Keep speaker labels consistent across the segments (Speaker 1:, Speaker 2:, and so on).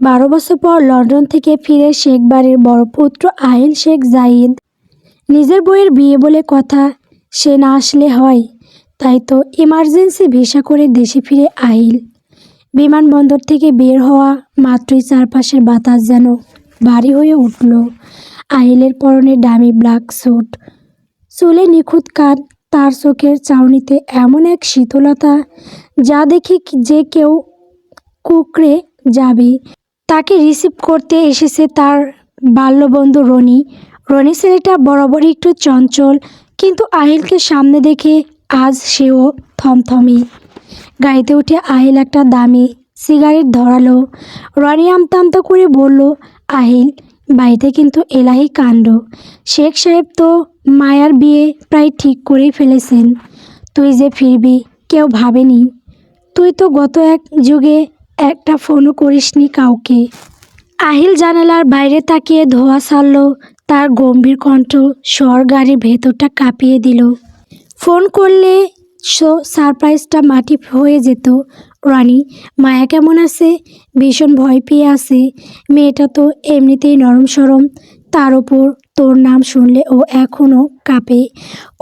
Speaker 1: 12 বছর পর লন্ডন থেকে ফিরে শেখ বাড়ির বড় পুত্র আহিল শেখ জাহিদ। নিজের বউয়ের বিয়ে বলে কথা, সে না আসলে হয়। তাই তো ইমার্জেন্সি ভিসা করে দেশে ফিরে আহিল। বিমানবন্দর থেকে বের হওয়া মাত্রই চারপাশের বাতাস যেন ভারী হয়ে উঠল। আহিলের পরনে দামি ব্ল্যাক স্যুট, চুলে নিখুঁত কাট, তার চোখের চাউনিতে এমন এক শীতলতা যা দেখে যে কেউ কুঁকড়ে যাবে। তাকে রিসিভ করতে এসেছে তার বাল্যবন্ধু রনি। রনি ছেলেটা বরাবরই একটু চঞ্চল, কিন্তু আহিলকে সামনে দেখে আজ সেও থমথমে। গাড়িতে উঠে আহিল একটা দামি সিগারেট ধরালো। রনি আমতা আমতা করে বলল, আহিল, বাড়িতে কিন্তু এলাহি কাণ্ড। শেখ সাহেব তো মায়ার বিয়ে প্রায় ঠিক করেই ফেলেছেন। তুই যে ফিরবি কেউ ভাবেনি। তুই তো গত এক যুগে একটা ফোনও করিসনি কাউকে। আহিল জানালার বাইরে তাকিয়ে ধোঁয়া ছাড়ল। তার গম্ভীর কণ্ঠ স্বর গাড়ির ভেতরটা কাঁপিয়ে দিল। ফোন করলে সারপ্রাইজটা মাটি হয়ে যেত। রানী, মায়া কেমন আছে? ভীষণ ভয় পেয়ে আছে। মেয়েটা তো এমনিতেই নরম সরম, তার ওপর তোর নাম শুনলে ও এখনও কাঁপে।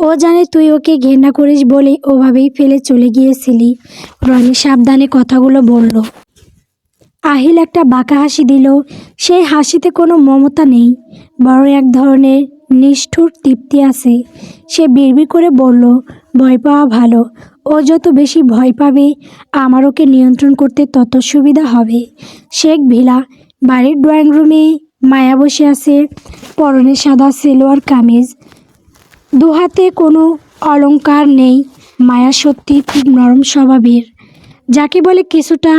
Speaker 1: ও জানে তুই ওকে ঘৃণা করিস বলে ওভাবেই ফেলে চলে গিয়েছিলি। রানী সাবধানে কথাগুলো বলল। আহিল একটা বাঁকা হাসি দিল। সেই হাসিতে কোনো মমতা নেই, বড় এক ধরনের নিষ্ঠুর তৃপ্তি আছে। সে বিড়বিড় করে বলল, ভয় পাওয়া ভালো। ও যত বেশি ভয় পাবে আমার ওকে নিয়ন্ত্রণ করতে তত সুবিধা হবে। শেখ ভিলা বাড়ির ড্রয়িং রুমে মায়া বসে আছে, পরনে সাদা সেলোয়ার কামিজ, দুহাতে কোনো অলংকার নেই। মায়া সত্যি খুব নরম স্বভাবের, যাকে বলে কিছুটা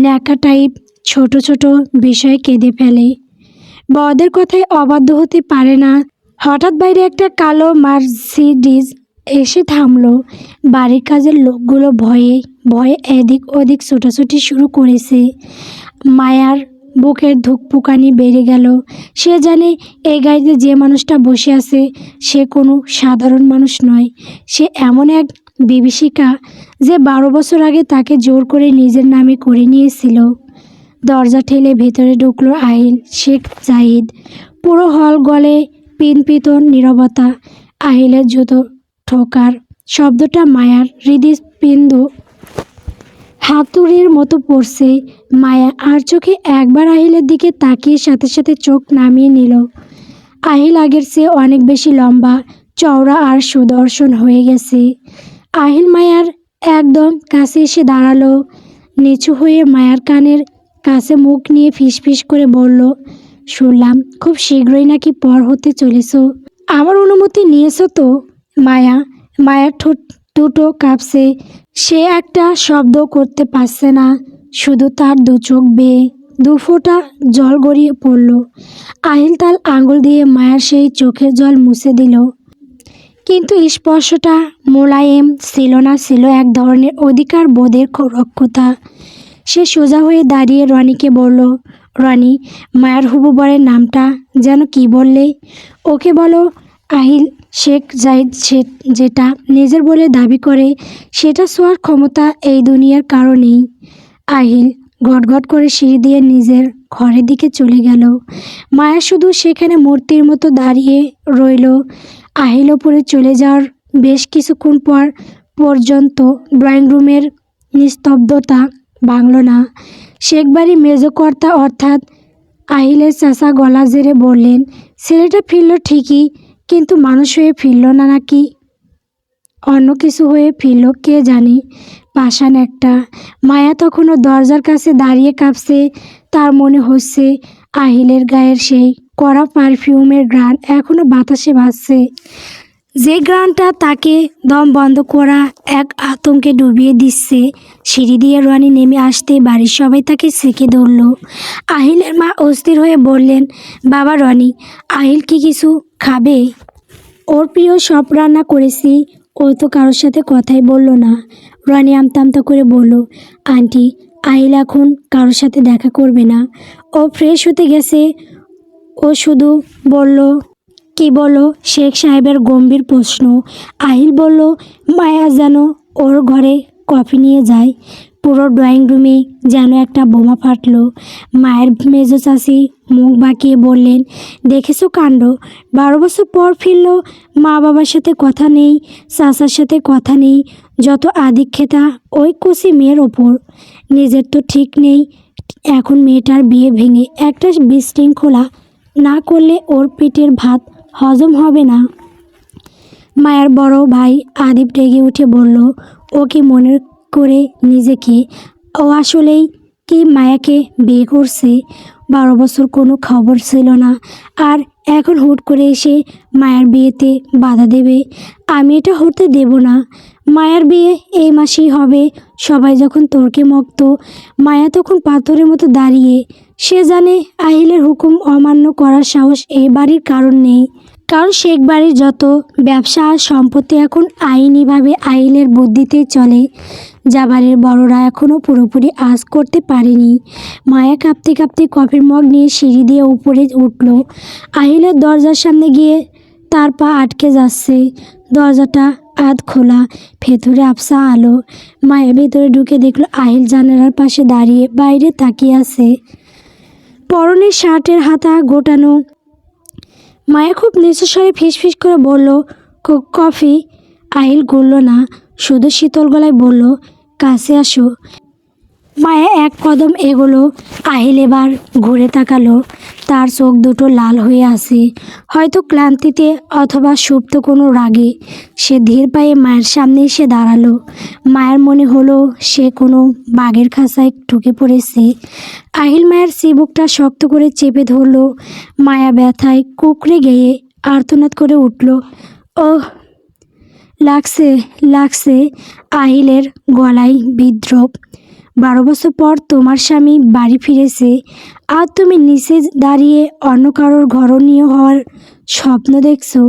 Speaker 1: ন্যাকা টাইপ। ছোট ছোট বিষয়ে কেঁদে ফেলে, বড়দের কথায় অবাধ্য হতে পারে না। হঠাৎ বাইরে একটা কালো মার্সিডিজ এসে থামলো। বাড়ির কাজের লোকগুলো ভয়ে ভয়ে এদিক ওদিক ছোটাছুটি শুরু করেছে। মায়ার বুকের ধুকপুকানি বেড়ে গেল। সে জানে এই গাড়িতে যে মানুষটা বসে আছে সে কোনো সাধারণ মানুষ নয়। সে এমন এক বিভীষিকা যে 12 বছর আগে তাকে জোর করে নিজের নামে করে নিয়েছিল। দরজা ঠেলে ভেতরে ঢুকলো আহিল শেখ জাহিদ। পুরো হল গলে পিনপিতন নীরবতা। আহিলের জুতো ঠোকার শব্দটা মায়ার হৃদপিণ্ড হাতুড়ির মতো পড়ছে। মায়া আর চোখে একবার আহিলের দিকে তাকিয়ে সাথে সাথে চোখ নামিয়ে নিল। আহিল আগের চেয়ে অনেক বেশি লম্বা, চওড়া আর সুদর্শন হয়ে গেছে। আহিল মায়ার একদম কাছে এসে দাঁড়ালো। নিচু হয়ে মায়ার কানের কাছে মুখ নিয়ে ফিসফিস করে বলল, শুনলাম খুব শীঘ্রই নাকি পর হতে চলেছ। আমার অনুমতি নিয়েছো তো? মায়ার ঠোঁট দুটো কাঁপছে। সে একটা শব্দ করতে পারছে না, শুধু তার দু চোখ বেয়ে 2 ফোঁটা জল গড়িয়ে পড়ল। আহিল তার আঙুল দিয়ে মায়ার সেই চোখের জল মুছে দিল, কিন্তু স্পর্শটা মোলায়েম ছিল না, ছিল এক ধরনের অধিকার বোধের রক্ষতা। সে সোজা হয়ে দাঁড়িয়ে রনিকে বলল, রনি, মায়ার হবু বরের নামটা যেন কি বললে? ওকে বলো আহিল শেখ জাহিদ। যেটা নিজের বলে দাবি করে সেটা ছোঁয়ার ক্ষমতা এই দুনিয়ার কারো নেই। আহিল গটগট করে সিঁড়ি দিয়ে নিজের ঘরের দিকে চলে গেল। মায়া শুধু সেখানে মূর্তির মতো দাঁড়িয়ে রইল। আহিল ওপরে চলে যাওয়ার বেশ কিছুক্ষণ পর পর্যন্ত ড্রয়িং রুমের নিস্তব্ধতা ভাঙল না। শেখ বাড়ি মেজকর্তা অর্থাৎ আহিলের চাচা গলা জেরে বললেন, ছেলেটা ফিরল ঠিকই, কিন্তু মানুষ হয়ে ফিরল না, নাকি অন্য কিছু হয়ে ফিরল কে জানে। পাষাণ একটা। মায়া তখনও দরজার কাছে দাঁড়িয়ে কাঁপছে। তার মনে হচ্ছে আহিলের গায়ের সেই কড়া পারফিউমের ঘ্রাণ এখনও বাতাসে ভাসছে, যে ঘ্রাণটা তাকে দম বন্ধ করা এক আতঙ্কে ডুবিয়ে দিচ্ছে। সিঁড়ি দিয়ে রনি নেমে আসতে বাড়ির সবাই তাকে সেঁকে ধরল। আহিলের মা অস্থির হয়ে বললেন, বাবা রনি, আহিল কি কিছু খাবে? ওর প্রিয় সব রান্না করেছি, ও তো কারোর সাথে কথাই বলল না। রনি আমতা আমতা করে বলল, আন্টি, আহিল এখন কারোর সাথে দেখা করবে না। ও ফ্রেশ হতে গেছে। ও শুধু বলল। কি বলো? শেখ সাহেবের গম্ভীর প্রশ্ন। আহিল বলল, মায়া যেন ওর ঘরে কফি নিয়ে যায়। পুরো ড্রয়িং রুমে যেন একটা বোমা ফাটলো। মায়ের মেজো চাষি মুখ বাঁকিয়ে বললেন, দেখেছো কাণ্ড, 12 বছর পর ফিরল, মা বাবার সাথে কথা নেই, চাচার সাথে কথা নেই, যত আধিক্যতা ওই কচি মেয়ের ওপর। নিজের তো ঠিক নেই, এখন মেয়েটার বিয়ে ভেঙে একটা বিশৃঙ্খলা না করলে ওর পেটের ভাত হজম হবে না। মায়ের বড় ভাই আদিপ রেগে উঠে বলল, ও কি মনে করে নিজেকে, ও আসলেই কি মায়াকে বিয়ে করছে? 12 বছর কোনো খবর ছিল না, আর এখন হুট করে এসে মায়ের বিয়েতে বাধা দেবে? আমি এটা হতে দেব না। মায়ার বিয়ে এই মাসেই হবে। সবাই যখন তর্কে মক্ত, মায়া তখন পাথরের মতো দাঁড়িয়ে। সে জানে আহিলের হুকুম অমান্য করার সাহস এই বাড়ির কারণ নেই, কারণ শেখ বাড়ির যত ব্যবসা আর সম্পত্তি এখন আইনিভাবে আহিলের বুদ্ধিতেই চলে, যা বাড়ির বড়রা এখনও পুরোপুরি আঁচ করতে পারেনি। মায়া কাঁপতে কাঁপতে কফির মগ নিয়ে সিঁড়ি দিয়ে উপরে উঠল। আহিলের দরজার সামনে গিয়ে তার পা আটকে যাচ্ছে। দরজাটা আধ খোলা, ভেতরে আবছা আলো। মায়া ভেতরে ঢুকে দেখল আহিল জানালার পাশে দাঁড়িয়ে বাইরে তাকিয়ে আছে, পরনে শার্টের হাতা গোটানো। মায়া খুব নিচু স্বরে ফিসফিস করে বলল, কফি? আহিল গড়ল না, শুধু শীতল গলায় বলল, কাছে আসো। মায়া এক কদম এগোলো। আহিল এবার ঘুরে তাকালো। তার চোখ দুটো লাল হয়ে আছে, হয়তো ক্লান্তিতে অথবা সুপ্ত কোনো রাগে। সে ধীর পায়ে মায়ের সামনে এসে দাঁড়ালো। মায়ের মনে হলো সে কোনো বাঘের খাঁচায় ঢুকে পড়েছে। আহিল মায়ের চিবুকটা শক্ত করে চেপে ধরল। মায়া ব্যথায় কুকড়ে গিয়ে আর্তনাদ করে উঠল, ওহ, লাগছে লাগছে। আহিলের গলায় বিদ্রোপ। 12 বছর পর তোমার স্বামী বাড়ি ফিরেছে, আর তুমি নিচে দাঁড়িয়ে অন্য কারোর ঘরণীয় হওয়ার স্বপ্ন দেখছো।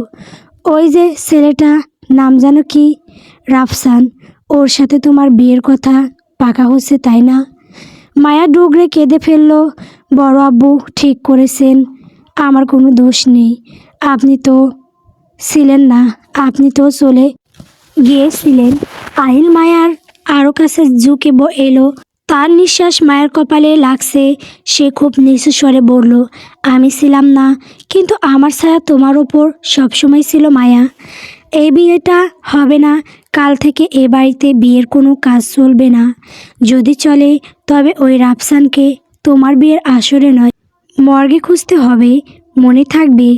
Speaker 1: ওই যে ছেলেটা, নাম জানো কি? রাফসান। ওর সাথে তোমার বিয়ের কথা পাকা হচ্ছে, তাই না? মায়া ডুগরে কেঁদে ফেলল। বড় আব্বু ঠিক করেছেন, আমার কোনো দোষ নেই। আপনি তো ছিলেন না, আপনি তো চলে গিয়েছিলেন। আহিল মায়ার আরও কাছে ঝুঁকে এলো। তার নিঃশ্বাস মায়ের কপালে লাগছে। সে খুব নিচু স্বরে বলল, আমি ছিলাম না, কিন্তু আমার ছায়া তোমার ওপর সবসময় ছিল মায়া। এই বিয়েটা হবে না। কাল থেকে এ বাড়িতে বিয়ের কোনো কাজ চলবে না। যদি চলে তবে ওই রাফসানকে তোমার বিয়ের আসরে নয়, মর্গে খুঁজতে হবে, মনে থাকবে।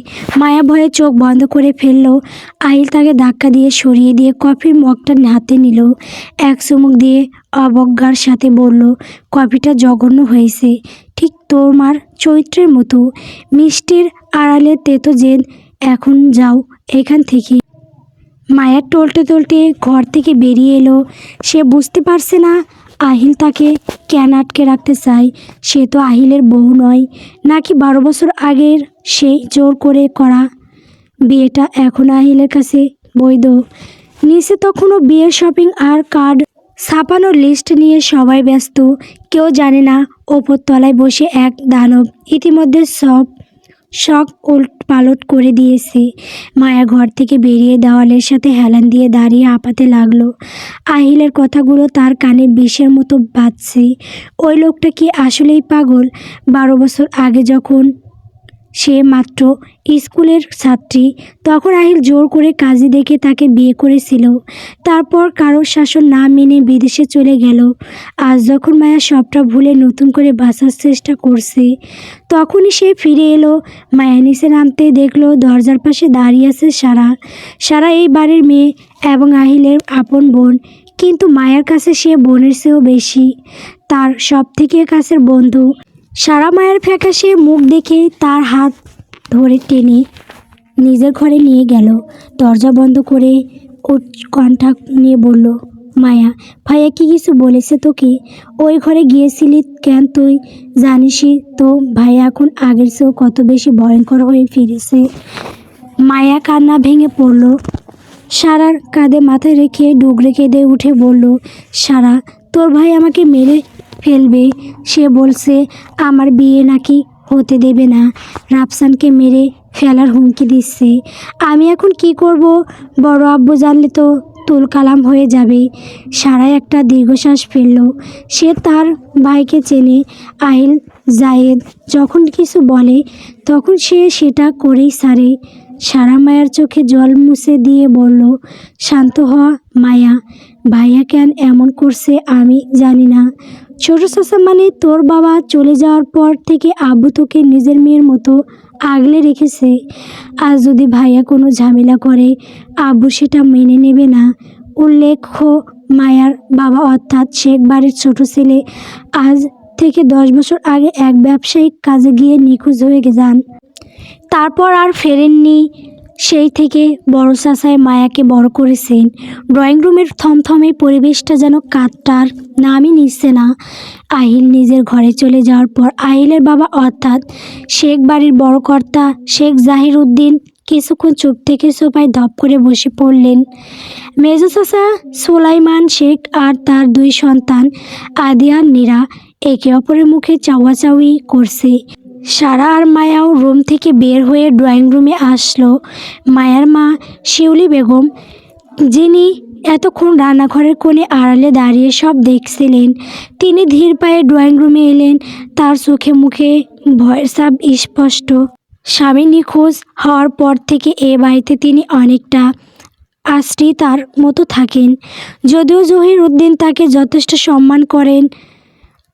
Speaker 1: মায়া ভয়ে চোখ বন্ধ করে ফেলল। আহিল তাকে ধাক্কা দিয়ে সরিয়ে দিয়ে কফির মগটা হাতে নিল। এক চুমুক দিয়ে অবজ্ঞার সাথে বলল, কফিটা জঘন্য হয়েছে, ঠিক তোমার চরিত্রের মতো, মিষ্টির আড়ালে তেতো জেদ। এখন যাও এখান থেকে। মায়া টলতে টলতে ঘর থেকে বেরিয়ে এলো। সে বুঝতে পারছে না আহিল তাকে কেন আটকে রাখতে চায়। সে তো আহিলের বউ নয়, নাকি 12 বছর আগের সেই জোর করে করা বিয়েটা এখন আহিলের কাছে বৈধ। নিচে তখনও বিয়ের শপিং আর কার্ড ছাপানোর লিস্ট নিয়ে সবাই ব্যস্ত। কেউ জানে না ওপর তলায় বসে এক দানব ইতিমধ্যে সব শখ উলট পালট করে দিয়েছে। মায়া ঘর থেকে বেরিয়ে দেওয়ালের সাথে হেলান দিয়ে দাঁড়িয়ে হাঁপাতে লাগলো। আহিলের কথাগুলো তার কানে বিষের মতো বাজছে। ওই লোকটা কি আসলেই পাগল? 12 বছর আগে যখন সে মাত্র স্কুলের ছাত্রী, তখন আহিল জোর করে কাজী দেখে তাকে বিয়ে করেছিল। তারপর কারোর শাসন না মেনে বিদেশে চলে গেল। আজ যখন মায়া সবটা ভুলে নতুন করে বাঁচার চেষ্টা করছে, তখনই সে ফিরে এলো। মায়া নিচে নামতে দেখলো দরজার পাশে দাঁড়িয়ে আছে সারা। সারা এই বাড়ির মেয়ে এবং আহিলের আপন বোন, কিন্তু মায়ের কাছে সে বোনের চেয়েও বেশি, তার সব থেকে কাছের বন্ধু। সারা মায়ের ফ্যাকাশে মুখ দেখে তার হাত ধরে টেনে নিজের ঘরে নিয়ে গেল। দরজা বন্ধ করে কণ্ঠা নিয়ে বলল, মায়া, ভাইয়া কি কিছু বলেছে তোকে? ওই ঘরে গিয়েছিলি কেন তুই? জানিসই তো ভাইয়া এখন আগের চেয়েও কত বেশি ভয়ঙ্কর হয়ে ফিরেছে। মায়া কান্না ভেঙে পড়ল। সারার কাঁধে মাথা রেখে ডুগরে কেঁদে উঠে বলল, সারা, তোর ভাই আমাকে মেরে ফেলবে। সে বলছে আমার বিয়ে নাকি হতে দেবে না, রাফসানকে মেরে ফেলার হুমকি দিচ্ছে। আমি এখন কি করব? বড় আব্বু জানলে তো তুলকালাম হয়ে যাবে। সারা একটা দীর্ঘশ্বাস ফেলল। সে তার ভাইকে চেনে। আহিল জায়েদ যখন কিছু বলে তখন সে সেটা করেই ছাড়ে। সারা মায়ার চোখে জল মুছে দিয়ে বলল, শান্ত হ মায়া, ভাইয়া কেন এমন করছে আমি জানি না। ছোট চাচা মানে তোর বাবা চলে যাওয়ার পর থেকে আব্বু তোকে নিজের মেয়ের মতো আগলে রেখেছে। আজ যদি ভাইয়া কোনো ঝামেলা করে আব্বু সেটা মেনে নেবে না। উল্লেখ্য, মায়ার বাবা অর্থাৎ শেখ বাড়ির ছোট ছেলে আজ থেকে 10 বছর আগে এক ব্যবসায়িক কাজে গিয়ে নিখোঁজ হয়ে যান। তারপর আর ফেরেননি। সেই থেকে বড় চাচাই মায়াকে বড় করেছেন। ড্রয়িং রুমের থমথমে পরিবেশটা যেন কাঁদটার নামই নিচ্ছে না। আহিল নিজের ঘরে চলে যাওয়ার পর আহিলের বাবা অর্থাৎ শেখ বাড়ির বড় কর্তা শেখ জাহির উদ্দিন কিছুক্ষণ চুপ থেকে সোফায় ধপ করে বসে পড়লেন। মেজো চাচা সুলাইমান শেখ আর তার 2 সন্তান আদিয়া নীরা একে অপরের মুখে চাওয়াচাওয়ি করছে। সারা আর মায়াও রুম থেকে বের হয়ে ড্রয়িং রুমে আসলো। মায়ার মা শিউলি বেগম, যিনি এতক্ষণ রান্নাঘরের কোণে আড়ালে দাঁড়িয়ে সব দেখছিলেন, তিনি ধীর পায়ে ড্রয়িং রুমে এলেন। তার চোখে মুখে ভয়ের ছাপ স্পষ্ট। স্বামী নিখোঁজ হওয়ার পর থেকে এ বাড়িতে তিনি অনেকটা আশ্রিতার মতো থাকেন। যদিও জহির উদ্দিন তাকে যথেষ্ট সম্মান করেন।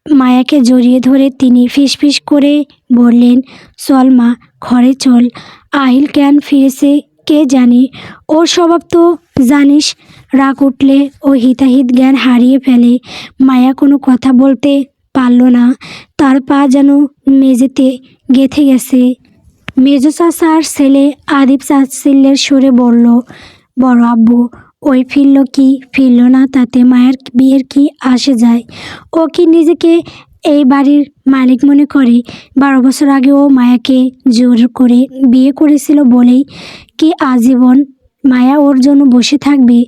Speaker 1: মায়াকে জড়িয়ে ধরে তিনি ফিসফিস করে বললেন, চল মা, ঘরে চল। আহিল কেন ফিরেছে কে জানে। ওর স্বভাব তো জানিস, রাগ উঠলে ও হিতাহিত জ্ঞান হারিয়ে ফেলে। মায়া কোনো কথা বলতে পারল না। তার পা যেন মেঝেতে গেঁথে গেছে। মেজো চাচার ছেলে আদিব চাচ্ছিল্যের সুরে বলল, বড় আব্বু, ওই ফিরল কি ফিরল না তাতে মায়ের বিয়ের কি আসে যায়? ও কি নিজেকে এই বাড়ির মালিক মনে করে? 12 বছর আগে ও মায়াকে জোর করে বিয়ে করেছিল বলেই কি আজীবন মায়া ওর জন্য বসে থাকবে?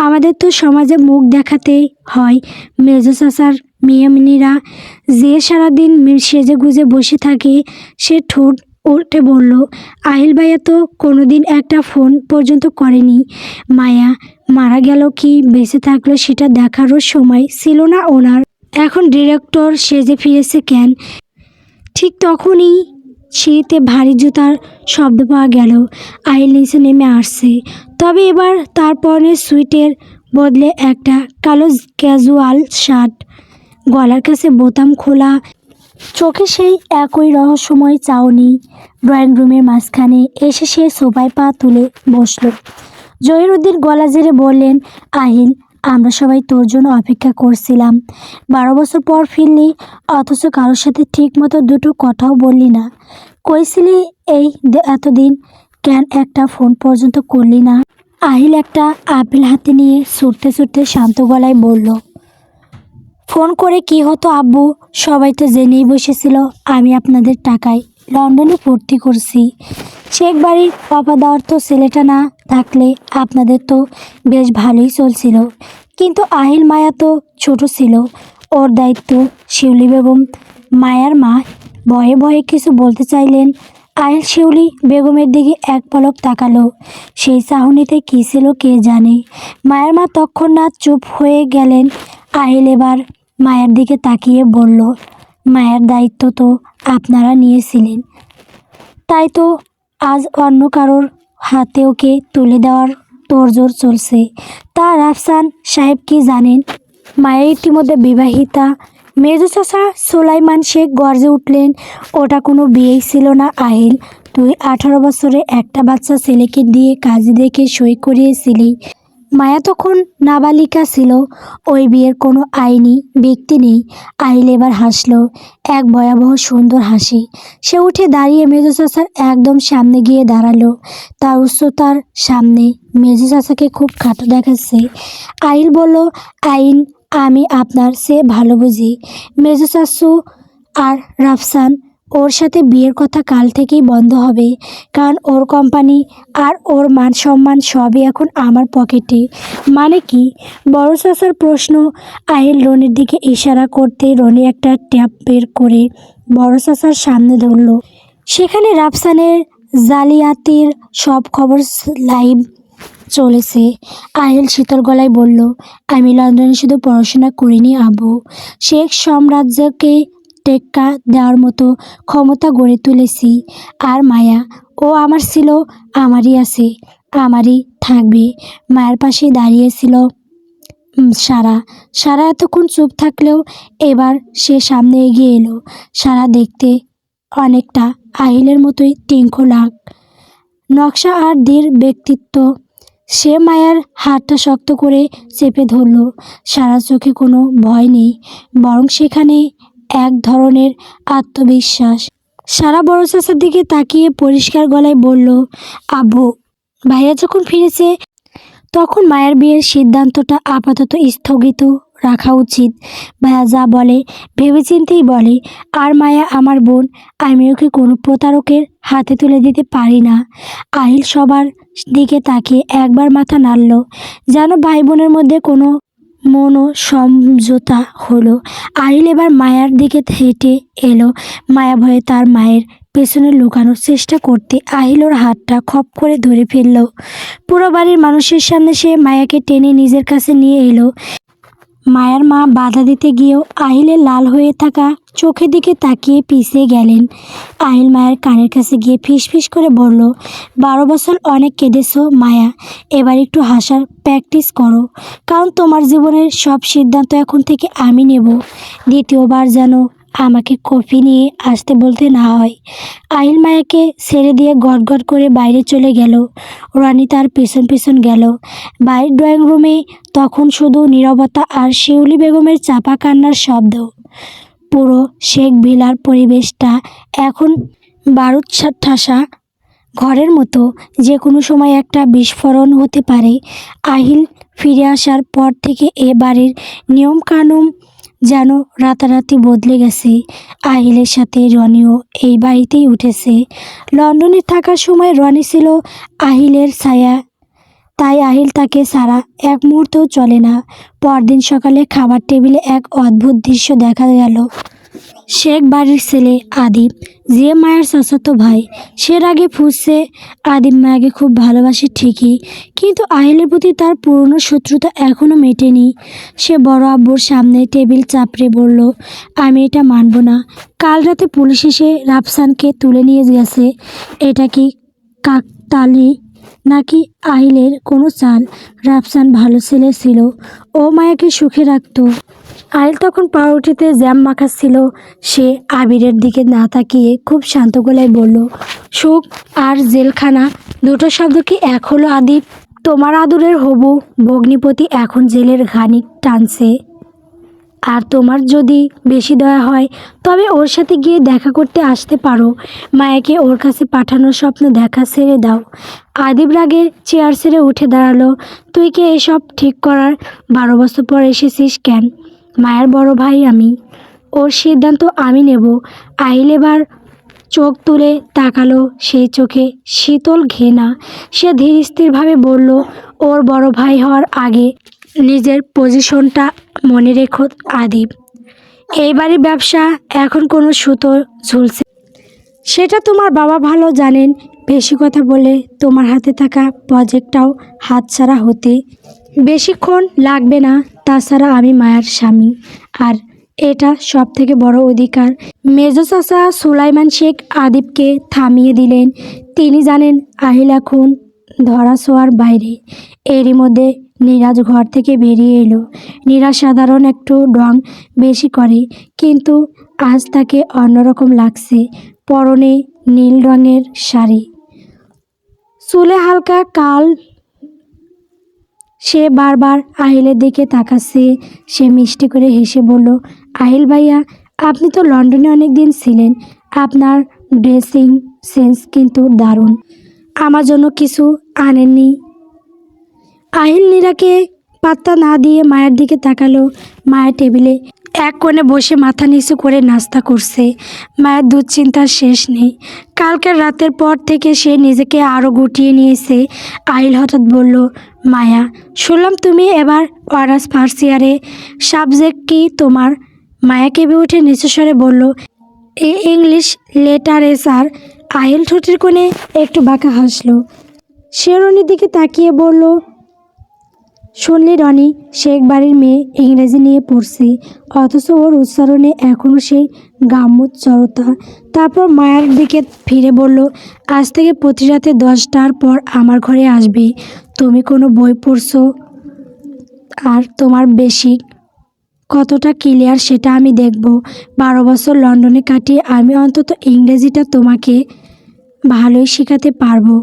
Speaker 1: আমাদের তো সমাজে মুখ দেখাতে হয়। মেজো চাচার মেয়েমণিরা যে সারাদিন সেজে গুজে বসে থাকে, সে ঠোঁট উল্টে বলল, আহিল ভাইয়া তো কোনোদিন একটা ফোন পর্যন্ত করেনি। মায়া মারা গেল কি বেঁচে থাকলো সেটা দেখারও সময় ছিল না ওনার। এখন ডিরেক্টর সেজে ফিরেছে কেন? ঠিক তখনই সিঁড়িতে ভারী জুতার শব্দ পাওয়া গেল। আহিল নিচে নেমে আসছে। তবে এবার তার পরনের সুইটের বদলে একটা কালো ক্যাজুয়াল শার্ট, গলার কাছে বোতাম খোলা, চোখে সেই একই রহস্যময় চাউনি। ড্রয়িং রুমের মাঝখানে এসে সে সোফায় পা তুলে বসল। জহির উদ্দিন গলা ঝেড়ে বললেন, আহিল, আমরা সবাই তোর জন্য অপেক্ষা করছিলাম। 12 বছর পর ফিরলি, অথচ কারোর সাথে ঠিক মতো দুটো কথাও বললি না। কইছিলি এই এতদিন, কেন একটা ফোন পর্যন্ত করলি না? আহিল একটা আপেল হাতে নিয়ে ছুটতে ছুটতে শান্ত গলায় বলল, ফোন করে কি হতো আব্বু? সবাই তো জেনেই বসেছিল আমি আপনাদের টাকায় লন্ডনে ভর্তি করছি। শেখ বাড়ির অপদার্থ ছেলেটা না থাকলে আপনাদের তো বেশ ভালোই চলছিল। কিন্তু আহিল মায়া তো ছোট ছিল, ওর দায়িত্ব। শিউলি বেগম, মায়ার মা, ভয়ে ভয়ে কিছু বলতে চাইলেন। আহিল শিউলি বেগমের দিকে এক পলক তাকালো। সেই চাহনিতে কী ছিল কে জানে। মায়ের মা তৎক্ষণাৎ চুপ হয়ে গেলেন। আহিল এবার মায়ের দিকে তাকিয়ে বলল, মায়ের দায়িত্ব তো আপনারা নিয়েছিলেন, তাই তো আজ অন্য কারোর হাতে ওকে তুলে দেওয়ার তোড়জোড় চলছে। তা রাফসান সাহেব কি জানেন মায়া ইতিমধ্যে বিবাহিতা? মেজো চাচা সুলাইমান শেখ গর্জে উঠলেন, ওটা কোনো বিয়েই ছিল না আহিল। তুই 18 বছরে একটা বাচ্চা ছেলেকে দিয়ে কাজী দেখে সই করিয়েছিলি। মায়া তখন নাবালিকা ছিল। ওই বিয়ের কোনো আইনি ব্যক্তি নেই। আহিল এবার হাসলো, এক ভয়াবহ সুন্দর হাসি। সে উঠে দাঁড়িয়ে মেজো চাচার একদম সামনে গিয়ে দাঁড়ালো। তার উচ্চতার সামনে মেজো চাচাকে খুব খাটো দেখাচ্ছে। আহিল বলল, আইন আমি আপনার চেয়ে ভালো বুঝি মেজো চাচু। আর রাফসান, ওর সাথে বিয়ের কথা কাল থেকেই বন্ধ হবে, কারণ ওর কোম্পানি আর ওর মান সম্মান সবই এখন আমার পকেটে। মানে কি? বড় চাচার প্রশ্ন। আহিল রনির দিকে ইশারা করতে রনি একটা ট্যাপ বের করে বড় চাচার সামনে ধরল। সেখানে রাফসানের জালিয়াতির সব খবর লাইভ চলেছে। আহিল শীতল গলায় বলল, আমি লন্ডনে শুধু পড়াশোনা করিনি আব্বু, শেখ সাম্রাজ্যকে টেক্কা দেওয়ার মতো ক্ষমতা গড়ে তুলেছি। আর মায়া, ও আমার ছিল, আমারই আছে, আমারই থাকবে। মায়ের পাশে দাঁড়িয়েছিল সারা। সারা এতক্ষণ চুপ থাকলেও এবার সে সামনে এগিয়ে এলো। সারা দেখতে অনেকটা আহিলের মতোই টিঙ্কলাক নকশা আর দৃঢ় ব্যক্তিত্ব। সে মায়ার হাতটা শক্ত করে চেপে ধরল। সারা চোখে কোনো ভয় নেই, বরং সেখানে এক ধরনের আত্মবিশ্বাস। সারা বড় চাচার দিকে তাকিয়ে পরিষ্কার গলায় বলল, আব্বু, ভাইয়া যখন ফিরেছে তখন মায়ের বিয়ের সিদ্ধান্তটা আপাতত স্থগিত রাখা উচিত। ভাইয়া যা বলে ভেবেচিন্তেই বলে। আর মায়া আমার বোন, আমি ওকে কোনো প্রতারকের হাতে তুলে দিতে পারি না। আহিল সবার দিকে তাকিয়ে একবার মাথা নাড়ল, যেন ভাই বোনের মধ্যে কোনো সমঝোতা হলো। আহিল এবার মায়ার দিকে হেঁটে এলো। মায়া ভয়ে তার মায়ের পেছনে লুকানোর চেষ্টা করতে আহিল ওর হাতটা খপ করে ধরে ফেলল। পুরো বাড়ির মানুষের সামনে সে মায়াকে টেনে নিজের কাছে নিয়ে এলো। মায়ার মা বাধা দিতে গিয়েও আহিলের লাল হয়ে থাকা চোখের দিকে তাকিয়ে পিছিয়ে গেলেন। আহিল মায়ের কানের কাছে গিয়ে ফিসফিস করে বলল, 12 বছর অনেক কেঁদেছো মায়া, এবার একটু হাসার প্র্যাকটিস করো, কারণ তোমার জীবনের সব সিদ্ধান্ত এখন থেকে আমি নেব। দ্বিতীয়বার যেন আমাকে কফি নিয়ে আসতে বলতে না হয়। আহিল মায়াকে ছেড়ে দিয়ে গটগট করে বাইরে চলে গেল। রানী তার পেছন পেছন গেল। বাইরের ড্রয়িং রুমে তখন শুধু নীরবতা আর শিউলি বেগমের চাপা কান্নার শব্দ। পুরো শেখ ভিলার পরিবেশটা এখন বারুদ ঠাসা ঘরের মতো, যে কোনো সময় একটা বিস্ফোরণ হতে পারে। আহিল ফিরে আসার পর থেকে এ বাড়ির নিয়মকানুন যেন রাতারাতি বদলে গেছে। আহিলের সাথে রনিও এই বাড়িতেই উঠেছে। লন্ডনে থাকার সময় রনি ছিল আহিলের ছায়া, তাই আহিল তাকে ছাড়া এক মুহূর্তও চলে না। পরদিন সকালে খাবার টেবিলে এক অদ্ভুত দৃশ্য দেখা গেল। শেখ বাড়ির ছেলে আদিব, যে মায়ের চাচাতো ভাই, সে রাগে ফুঁসছে। আদিব মায়াকে খুব ভালোবাসে ঠিকই, কিন্তু আহিলের প্রতি তার পুরনো শত্রুতা এখনও মেটেনি। সে বড় আব্বুর সামনে টেবিল চাপড়ে বলল, আমি এটা মানব না। কাল রাতে পুলিশ এসে রাফসানকে তুলে নিয়ে গেছে। এটা কি কাকতালি নাকি আহিলের কোনো চাল? রাফসান ভালো ছেলে ছিল, ও মায়াকে সুখে রাখত। আহিল তখন পাউরুটিতে জ্যাম মাখাচ্ছিল। সে আবিরের দিকে না তাকিয়ে খুব শান্ত গলায় বলল, সুখ আর জেলখানা দুটো শব্দ কি এক হলো আদিব? তোমার আদরের হবু ভগ্নিপতি এখন জেলের ঘানি টানছে, আর তোমার যদি বেশি দয়া হয় তবে ওর সাথে গিয়ে দেখা করতে আসতে পারো। মায়াকে ওর কাছে পাঠানোর স্বপ্ন দেখা ছেড়ে দাও। আদিব রাগে চেয়ার ছেড়ে উঠে দাঁড়ালো। তুই কি এসব ঠিক করার 12 বছর পর এসেছিস কেন? মায়ের বড় ভাই আমি, ওর সিদ্ধান্ত আমি নেব। আহিল এবার চোখ তুলে তাকালো, সেই চোখে শীতল ঘৃণা। সে ধীর স্থিরভাবে বলল, ওর বড় ভাই হওয়ার আগে নিজের পজিশনটা মনে রেখো আদিব। এই বাড়ির ব্যবসা এখন কোনো সুতো ঝুলছে, সেটা তোমার বাবা ভালো জানেন। বেশি কথা বলে তোমার হাতে থাকা প্রজেক্টটাও হাতছাড়া হতে বেশিক্ষণ লাগবে না। তাছাড়া আমি মায়ার স্বামী, আর এটা সব থেকে বড় অধিকার। মেজো চাচা সুলাইমান শেখ আদিবকে থামিয়ে দিলেন। তিনি জানেন আহিল এখন ধরাছোঁয়ার বাইরে। এরই মধ্যে নীরাজ ঘর থেকে বেরিয়ে এলো। নীরাজ সাধারণ একটু রং বেশি করে, কিন্তু আজ তাকে অন্যরকম লাগছে। পরনে নীল রঙের শাড়ি, চুলে হালকা কাল। সে বারবার আহিলের দিকে তাকাচ্ছে। সে মিষ্টি করে হেসে বলল, আহিল ভাইয়া, আপনি তো লন্ডনে অনেক দিন ছিলেন, আপনার ড্রেসিং সেন্স কিন্তু দারুণ। আমার জন্য কিছু আনেননি? আহিল নীরাকে পাত্তা না দিয়ে মায়ের দিকে তাকালো। মায়ের টেবিলে এক কোণে বসে মাথা নিচু করে নাস্তা করছে। মায়ের দুশ্চিন্তার শেষ নেই। কালকের রাতের পর থেকে সে নিজেকে আরও গুটিয়ে নিয়েছে। আহিল হঠাৎ বলল, মায়া, শুনলাম তুমি এবার অনার্স ফার্স্ট ইয়ারে। সাবজেক্ট কি তোমার? মায়া কেঁপে উঠে নিচু স্বরে বলল, ইংলিশ লিটারেচার। আহিল ঠোঁটের কোণে একটু বাঁকা হাসল। সে রনির দিকে তাকিয়ে বলল, শুনলি রনি, শেখ বাড়ির মেয়ে ইংরেজি নিয়ে পড়ছে, অথচ ওর উচ্চারণে এখনও সেই গাম্ভীর্যতা। তারপর মায়ের দিকে ফিরে বলল, আজ থেকে প্রতি রাতে 10টার পর আমার ঘরে আসবে। তুমি কোনো বই পড়ছো আর তোমার বেসিক কতটা ক্লিয়ার সেটা আমি দেখব। 12 বছর লন্ডনে কাটিয়ে আমি অন্তত ইংরেজিটা তোমাকে ভালোই শেখাতে পারবো।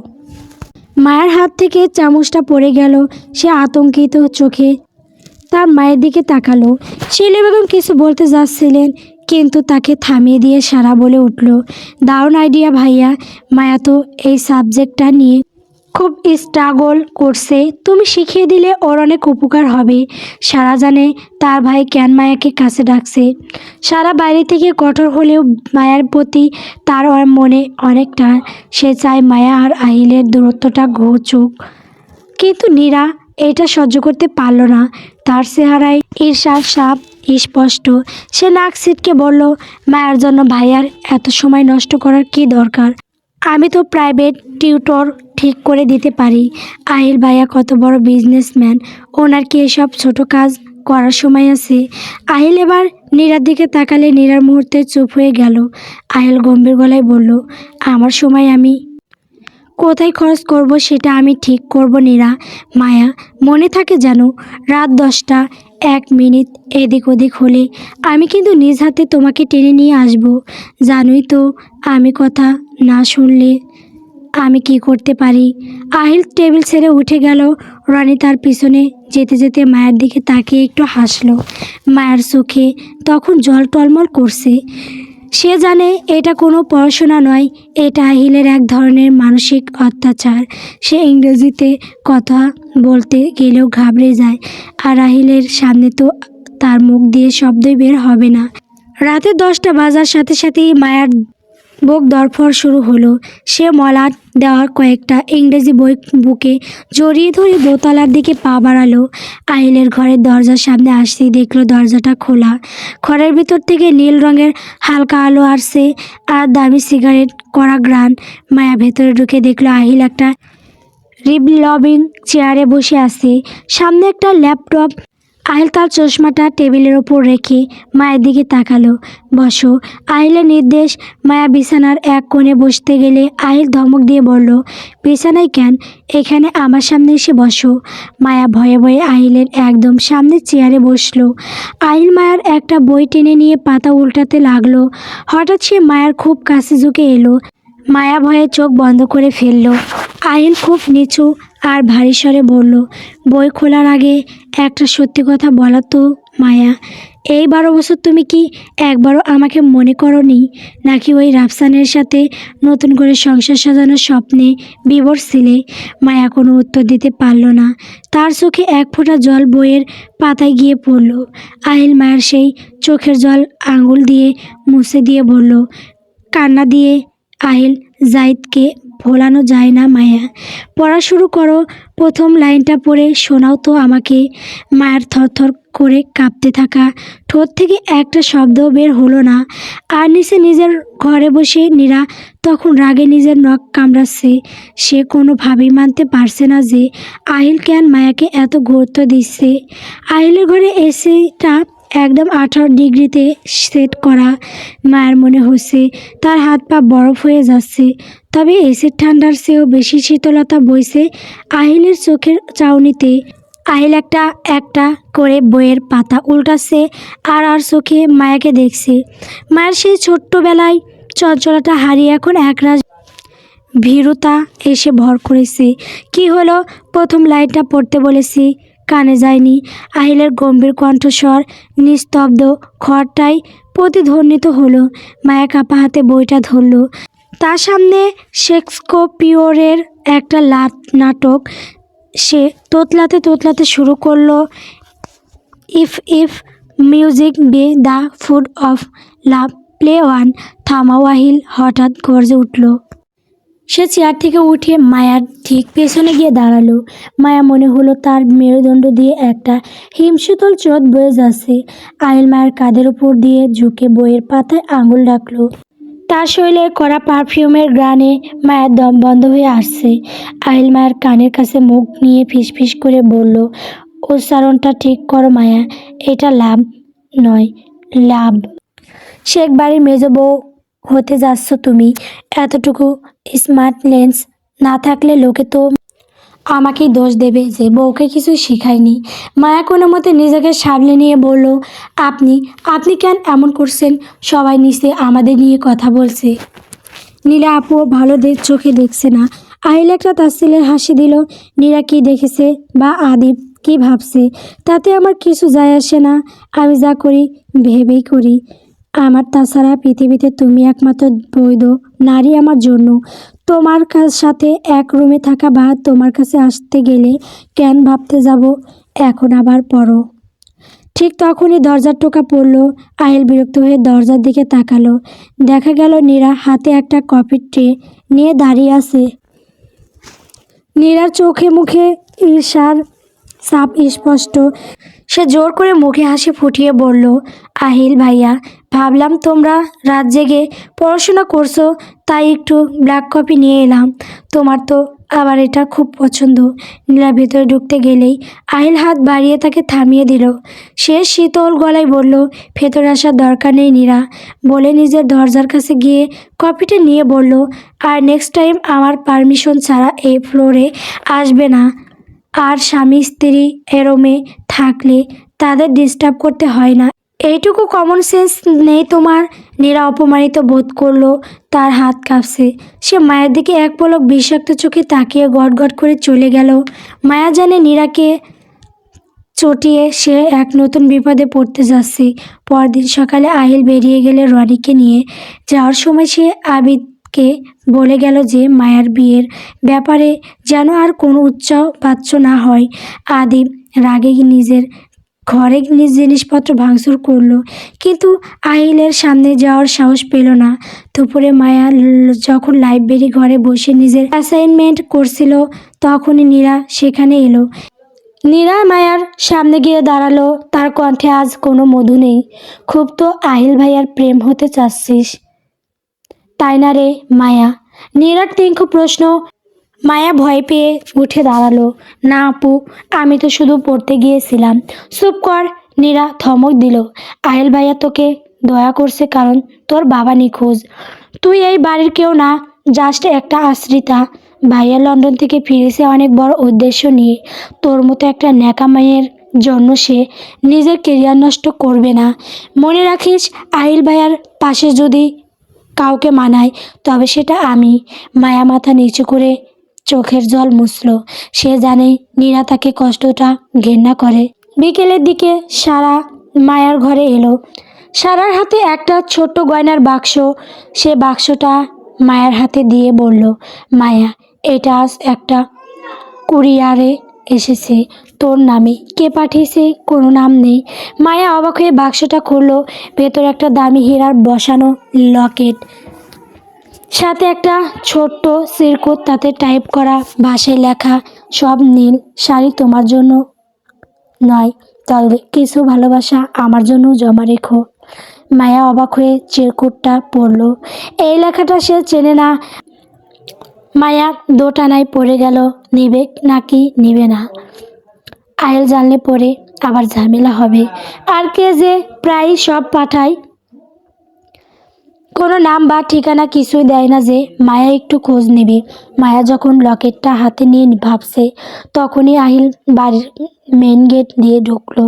Speaker 1: মায়ের হাত থেকে চামচটা পড়ে গেল। সে আতঙ্কিত চোখে তার মায়ের দিকে তাকালো। শিলা বেগম কিছু বলতে যাচ্ছিলেন, কিন্তু তাকে থামিয়ে দিয়ে সারা বলে উঠল, দারুণ আইডিয়া ভাইয়া। মায়া তো এই সাবজেক্টটা নিয়ে খুব স্ট্রাগল করছে, তুমি শিখিয়ে দিলে ওর অনেক উপকার হবে। সারা জানে তার ভাই কেন মায়াকে কাছে ডাকছে। সারা বাইরে থেকে কঠোর হলেও মায়ার প্রতি তার মনে অনেক টান। সে চায় মায়া আর আহিলের দূরত্বটা ঘুচুক, কিন্তু নীরা এটা সহ্য করতে পারল না। তার চেহারায় ঈর্ষার ছাপ স্পষ্ট। সে নাক ছিটকে বলল, মায়ের জন্য ভাইয়ার এত সময় নষ্ট করার কি দরকার? আমি তো প্রাইভেট টিউটর ঠিক করে দিতে পারি। আহিল ভাইয়া কত বড় বিজনেসম্যান, ওনার কি এসব ছোট কাজ করার সময় আছে? আহিল এবার নীরার দিকে তাকালে নীরার মুহূর্তে চুপ হয়ে গেল। আহিল গম্ভীর গলায় বলল, আমার সময় আমি কোথায় খরচ করব সেটা আমি ঠিক করব নীরা। মায়া, মনে থাকে যেন, রাত 10টা 1 মিনিট এদিক ওদিক হলে আমি কিন্তু নিজ হাতে তোমাকে টেনে নিয়ে আসব। জানোই তো আমি কথা না শুনলে আমি কি করতে পারি। আহিল টেবিল ছেড়ে উঠে গেল। রনি তার পিছনে যেতে যেতে মায়ের দিকে তাকিয়ে একটু হাসলো। মায়ের চোখে তখন জল টলমল করছে। সে জানে এটা কোনো পড়াশোনা নয়, এটা আহিলের এক ধরনের মানসিক অত্যাচার। সে ইংরেজিতে কথা বলতে গেলেও ঘাবড়ে যায়, আর আহিলের সামনে তো তার মুখ দিয়ে শব্দই বের হবে না। রাতে 10টা বাজার সাথে সাথেই মায়ার বুক ধড়ফড় শুরু হলো। সে মলাট দেওয়ার কয়েকটা ইংরেজি বই বুকে জড়িয়ে ধরে দোতলার দিকে পা বাড়ালো। আহিলের ঘরের দরজার সামনে আসতেই দেখলো দরজাটা খোলা। ঘরের ভিতর থেকে নীল রঙের হালকা আলো আসছে, আর দামি সিগারেট করা গ্রান। মায়া ভেতরে ঢুকে দেখলো আহিল একটা রিভলভিং চেয়ারে বসে আছে, সামনে একটা ল্যাপটপ। আহিল তার চশমাটা টেবিলের ওপর রেখে মায়ের দিকে তাকালো। বসো। আহিলের নির্দেশ। মায়া বিছানার এক কোণে বসতে গেলে আহিল ধমক দিয়ে বলল, বিছানায় কেন, এখানে আমার সামনে এসে বসো। মায়া ভয়ে ভয়ে আহিলের একদম সামনে চেয়ারে বসলো। আহিল মায়ার একটা বই টেনে নিয়ে পাতা উল্টাতে লাগলো। হঠাৎ সে মায়ার খুব কাছে ঝুঁকে এলো। মায়া ভয়ে চোখ বন্ধ করে ফেলল। আহিল খুব নিচু আর ভারী স্বরে বলল, বই খোলার আগে একটা সত্যি কথা বলা তো মায়া। এই 12 বছর তুমি কি একবারও আমাকে মনে করনি? নাকি ওই রাফসানের সাথে নতুন করে সংসার সাজানোর স্বপ্নে বিভোর ছিলে? মায়া কোনো উত্তর দিতে পারল না। তার চোখে এক ফোঁটা জল বইয়ের পাতায় গিয়ে পড়ল। আহিল মায়ের সেই চোখের জল আঙুল দিয়ে মুছে দিয়ে বলল, কান্না দিয়ে আহিল জাহিদকে ভোলানো যায় না মায়া। পড়া শুরু করো, প্রথম লাইনটা পড়ে শোনাও তো আমাকে। মায়ের থরথর করে কাঁপতে থাকা ঠোঁট থেকে একটা শব্দও বের হলো না। আর নিচে নিজের ঘরে বসে নীরা তখন রাগে নিজের নখ কামড়াচ্ছে। সে কোনোভাবেই মানতে পারছে না যে আহিল কেন মায়াকে এত গুরুত্ব দিচ্ছে। আহিলের ঘরে এসিটা একদম 18 ডিগ্রিতে সেট করা। মায়ের মনে হচ্ছে তার হাত পা বরফ হয়ে যাচ্ছে, তবে এসির ঠান্ডার চেয়েও বেশি শীতলতা বইছে আহিলের চোখের চাউনিতে। আহিল একটা একটা করে বইয়ের পাতা উল্টাচ্ছে আর আর চোখে মায়াকে দেখছে। মায়ের সেই ছোট্টবেলায় চঞ্চলতা হারিয়ে এখন একরাশ ভীরুতা এসে ভর করেছে। কি হলো? প্রথম লাইনটা পড়তে বলেছি, কানে যায়নি? আহিলের গম্ভীর কণ্ঠস্বর নিস্তব্ধ ঘরটাই প্রতিধ্বনিত হলো। মায়া কাপা হাতে বইটা ধরল। তার সামনে শেক্সপিয়রের একটা নাটক। সে তোতলাতে তোতলাতে শুরু করলো, if music be the food of love, play one. থামাও আহিল, হঠাৎ গর্জে উঠল। সে চেয়ার থেকে উঠে মায়ার ঠিক পেছনে গিয়ে দাঁড়ালো। মায়া মনে হলো তার মেরুদণ্ড দিয়ে একটা হিমশীতল স্রোত বয়ে যাচ্ছে। আহিল মায়ের কাঁধের উপর দিয়ে ঝুঁকে বইয়ের পাতায় আঙুল রাখলো। তার শরীরে কড়া পারফিউমের গ্রানে মায়ের দম বন্ধ হয়ে আসছে। আহিল মায়ের কানের কাছে মুখ নিয়ে ফিসফিস করে বলল, উচ্চারণটা ঠিক করো মায়া, এটা লাভ নয়, লাভ। শেখ বাড়ির মেজ বউ হতে যাচ্ছ তুমি। এতটুকু স্মার্ট লেন্স না থাকলে লোকে তো আমাকেই দোষ দেবে যে বউকে কিছু শিখায়নি। মায়া কোনো মতে নিজেকে সামলে নিয়ে বলল, আপনি আপনি কেন এমন করছেন? সবাই নিশ্চয়ই আমাদের নিয়ে কথা বলছে। নীলা আপুও ভালো চোখে দেখছে না। আহিল একটা তাচ্ছিল্যের হাসি দিল। নীরা কি দেখেছে বা আদিব কি ভাবছে তাতে আমার কিছু যায় আসে না। আমি যা করি ভেবেই করি। আমার তাছাড়া পৃথিবীতে তুমি একমাত্র বৈধ নারী আমার জন্য। তোমার সাথে এক রুমে থাকা বা তোমার কাছে আসতে গেলে কেন ভাবতে যাব এখন আবার পড়ো। ঠিক তখনই দরজার টোকা পড়ল। আহিল বিরক্ত হয়ে দরজার দিকে তাকালো। দেখা গেল নীরা হাতে একটা কফির ট্রে নিয়ে দাঁড়িয়ে আছে। নীরার চোখে মুখে ঈর্ষার ছাপ স্পষ্ট। সে জোর করে মুখে হাসি ফুটিয়ে বলল, আহিল ভাইয়া, ভাবলাম তোমরা রাত জেগে পড়াশোনা করছো, তাই একটু ব্ল্যাক কফি নিয়ে এলাম। তোমার তো আবার এটা খুব পছন্দ। নীলা ভেতরে ঢুকতে গেলেই আহিল হাত বাড়িয়ে তাকে থামিয়ে দিল। সে শীতল গলায় বলল, ভেতরে আসার দরকার নেই নীরা, বলে নিজের দরজার কাছে গিয়ে কফিটা নিয়ে বলল, আর নেক্সট টাইম আমার পারমিশন ছাড়া এই ফ্লোরে আসবে না। আর স্বামী স্ত্রী এরমে থাকলে তাদের ডিস্টার্ব করতে হয় না, এইটুকু কমন সেন্স নেই তোমার? নীরা অপমানিত বোধ করলো। তার হাত কাঁপছে। সে মায়ের দিকে এক পলক বিষাক্ত চোখে তাকিয়ে গটগট করে চলে গেল। মায়া জানে নীরাকে চটিয়ে সে এক নতুন বিপদে পড়তে যাচ্ছে। পরদিন সকালে আহিল বেরিয়ে গেলে রনিকে নিয়ে যাওয়ার সময় সে আবিদকে বলে গেল যে মায়ার বিয়ের ব্যাপারে যেন আর কোনো উচ্চবাচ্য না হয়। আদিব রাগে নিজের ঘরে নিজ জিনিসপত্র ভাঙচুর করলো, কিন্তু আহিলের সামনে যাওয়ার সাহস পেল না। দুপুরে মায়া যখন লাইব্রেরি ঘরে বসে নিজের অ্যাসাইনমেন্ট করছিল তখনই নীরা সেখানে এলো। নীরা মায়ার সামনে গিয়ে দাঁড়ালো। তার কণ্ঠে আজ কোনো মধু নেই। খুব তো আহিল ভাইয়ার প্রেম হতে চাচ্ছিস, তাই না রে মায়া? নীরার তীক্ষ্ণ প্রশ্ন। মায়া ভয় পেয়ে উঠে দাঁড়ালো। না আপু, আমি তো শুধু পড়তে গিয়েছিলাম। চুপ কর, নীরা ধমক দিল। আহিল ভাইয়া তোকে দয়া করছে কারণ তোর বাবা নিখোঁজ। তুই এই বাড়ির কেউ না, জাস্ট একটা আশ্রিতা। ভাইয়া লন্ডন থেকে ফিরেছে অনেক বড় উদ্দেশ্য নিয়ে। তোর মতো একটা ন্যাকা মেয়ের জন্য সে নিজের কেরিয়ার নষ্ট করবে না। মনে রাখিস, আহিল ভাইয়ার পাশে যদি কাউকে মানায় তবে সেটা আমি। মায়া মাথা নিচু করে চোখের জল মুছল। সে জানে নীরা তাকে কষ্টটা ঘেন্না করে। বিকেলের দিকে সারা মায়ার ঘরে এলো। সারার হাতে একটা ছোট্ট গয়নার বাক্স। সে বাক্সটা মায়ার হাতে দিয়ে বলল, মায়া, এটা আজ একটা কুরিয়ারে এসেছে তোর নামে। কে পাঠিয়েছে কোনো নাম নেই। মায়া অবাক হয়ে বাক্সটা খুলল। ভেতরে একটা দামি হীরার বসানো লকেট, সাথে একটা ছোট্ট সিরকুট, তাতে টাইপ করা ভাষায় লেখা, সব নীল শাড়ি তোমার জন্য নয়, তবে কিছু ভালোবাসা আমার জন্য জমা রেখো। মায়া অবাক হয়ে চিরকুটটা পড়ল। এই লেখাটা সে চেনে না। মায়া দোটানায় পড়ে গেল, নিবে নাকি নিবে না। আহিল জানলে পরে আবার ঝামেলা হবে। আর কে যে প্রায় সব পাঠায়, কোনো নাম বা ঠিকানা কিছুই দেয় না যে মায়া একটু খোঁজ নেবে। মায়া যখন লকেটটা হাতে নিয়ে ভাবছে তখনই আহিল বাড়ির মেন গেট দিয়ে ঢুকলো।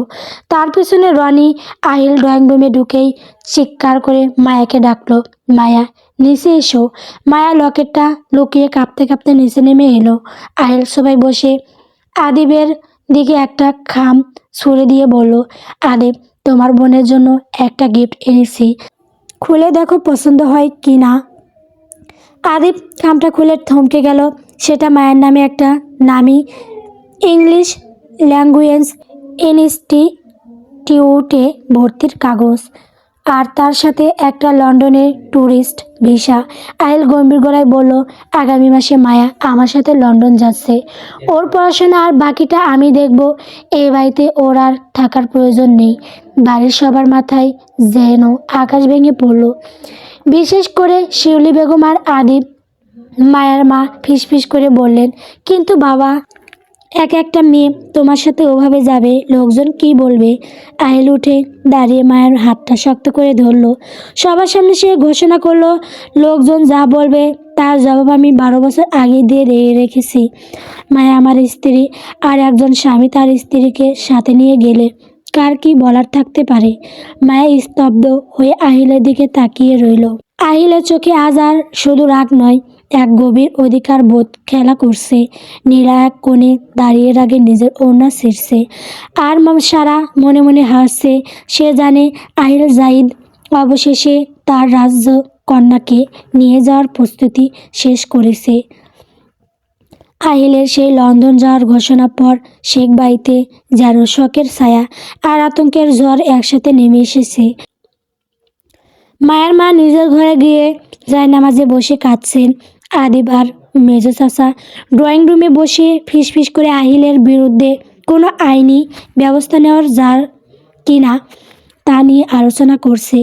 Speaker 1: তার পিছনে রনি। আহিল ড্রয়িং রুমে ঢুকেই চিৎকার করে মায়াকে ডাকলো, মায়া নিচে এসো। মায়া লকেটটা লুকিয়ে কাঁপতে কাঁপতে নিচে নেমে এলো। আহিল সবাই বসে আদিবের দিকে একটা খাম ছুঁড়ে দিয়ে বলল, আদিব, তোমার বোনের জন্য একটা গিফট এনেছি, খুলে দেখো পছন্দ হয় কি না। আদিব খামটা খুলে থমকে গেল। সেটা মায়ের নামে একটা নামি ইংলিশ ল্যাঙ্গুয়েজ ইনস্টিটিউটে ভর্তির কাগজ, আর তার সাথে একটা লন্ডনের ট্যুরিস্ট ভিসা। আহিল গম্ভীর গলায় বলল, আগামী মাসে মায়া আমার সাথে লন্ডন যাচ্ছে। ওর পড়াশোনা আর বাকিটা আমি দেখব। এই বাড়িতে ওর আর থাকার প্রয়োজন নেই। বাড়ির সবার মাথায় যেন আকাশ ভেঙে পড়ল। বিশেষ করে শিউলি বেগম আর আদিব। মায়ার মা ফিসফিস করে বললেন, কিন্তু বাবা, এক একটা মেয়ে তোমার সাথে ওভাবে যাবে, লোকজন কি বলবে? আহিল উঠে দাঁড়িয়ে মায়ের হাতটা শক্ত করে ধরলো। সবার সামনে সে ঘোষণা করলো, লোকজন যা বলবে তার জবাব আমি 12 বছর আগে দিয়ে রেখেছি। মায়া আমার স্ত্রী, আর একজন স্বামী তার স্ত্রীকে সাথে নিয়ে গেলে কার কি বলার থাকতে পারে? মায়া স্তব্ধ হয়ে আহিলের দিকে তাকিয়ে রইল। আহিলের চোখে আজ আর শুধু রাগ নয়, এক গভীর অধিকার বোধ খেলা করছে। নীলা এক কোণে দাঁড়িয়ে রাগে নিজের ওড়না ছিঁড়ছে, আর সারা মনে মনে হাসছে। সে জানে আহিল জাহিদ অবশেষে তার রাজ্য কন্যাকে নিয়ে যাওয়ার প্রস্তুতি শেষ করেছে। আহিলের সেই লন্ডন যাওয়ার ঘোষণার পর শেখ বাড়িতে যেন শোকের ছায়া আর আতঙ্কের ঝড় একসাথে নেমে এসেছে। মায়ের মা নিজের ঘরে গিয়ে জায়নামাজে বসে কাঁদছেন। আদিব আর মেজো চাচা ড্রয়িং রুমে বসে ফিসফিস করে আহিলের বিরুদ্ধে কোনো আইনি ব্যবস্থা নেওয়ার যার কিনা তা নিয়ে আলোচনা করছে।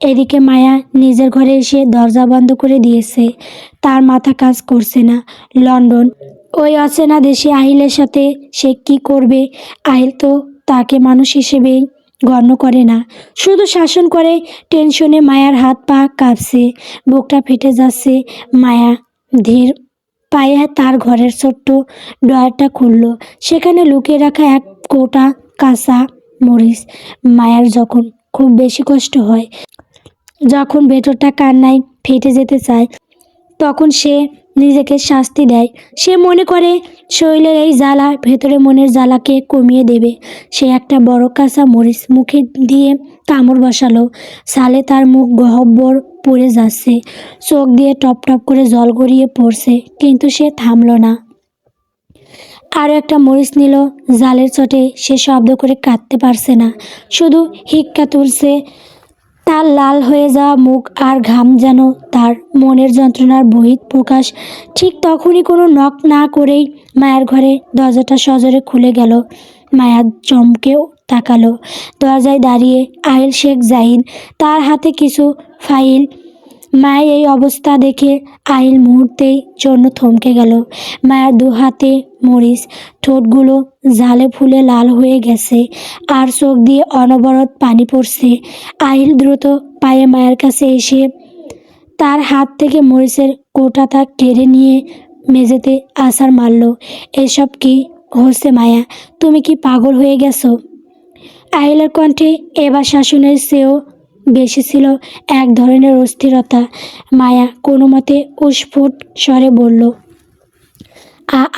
Speaker 1: এদিকে মায়া নিজের ঘরে এসে দরজা বন্ধ করে দিয়েছে। তার মাথা কাজ করছে না। লন্ডন, ওই অচেনা দেশে আহিলের সাথে সে কি করবে? আহিল তো তাকে মানুষ হিসেবেই গণ্য করে না, শুধু শাসন করে। টেনশনে মায়ার হাত পা কাঁপছে, বুকটা ফেটে যাচ্ছে। মায়া ধীর পায়ে তার ঘরের ছোট্ট ড্রয়ারটা খুলল। সেখানে লুকিয়ে রাখা এক কৌটা কাঁচা মরিচ। মায়ার যখন খুব বেশি কষ্ট হয়, যখন ভেতরটা কান্নায় ফেটে যেতে চায়, তখন সে নিজেকে শাস্তি দেয়। সে মনে করে শরীরের এই জ্বালা ভেতরে মনের জ্বালাকে কমিয়ে দেবে। সে একটা বড় কাঁচা মরিচ মুখে দিয়ে কামড় বসালো। সালে তার মুখ গহ্বর পড়ে যাচ্ছে, চোখ দিয়ে টপ টপ করে জল গড়িয়ে পড়ছে, কিন্তু সে থামল না। আরও একটা মরিচ নিল। জালের চোটে সে শব্দ করে কাঁদতে পারছে না, শুধু হিক্কা তুলছে। তার লাল হয়ে যাওয়া মুখ আর ঘাম যেন তার মনের যন্ত্রণার বহিঃ প্রকাশ। ঠিক তখনই কোনো নক না করেই মায়ের ঘরে দরজাটা সজোরে খুলে গেল। মায়া চমকেও তাকালো। দরজায় দাঁড়িয়ে আহিল শেখ জাহিদ, তার হাতে কিছু ফাইল। মায়ের এই অবস্থা দেখে আহিল মুহূর্তেই জন্য থমকে গেল। মায়ের দু হাতে মরিচ, ঠোঁটগুলো ঝালে ফুলে লাল হয়ে গেছে, আর চোখ দিয়ে অনবরত পানি পড়ছে। আহিল দ্রুত পায়ে মায়ের কাছে এসে তার হাত থেকে মরিচের কৌটাটা কেড়ে নিয়ে মেঝেতে আছাড় মারল। এসব কি হচ্ছে মায়া? তুমি কি পাগল হয়ে গেছো? আহিলের কণ্ঠে এবার শাসনের চেয়েও বেশি ছিল এক ধরনের অস্থিরতা। মায়া কোনো মতে উস্ফুট স্বরে বলল,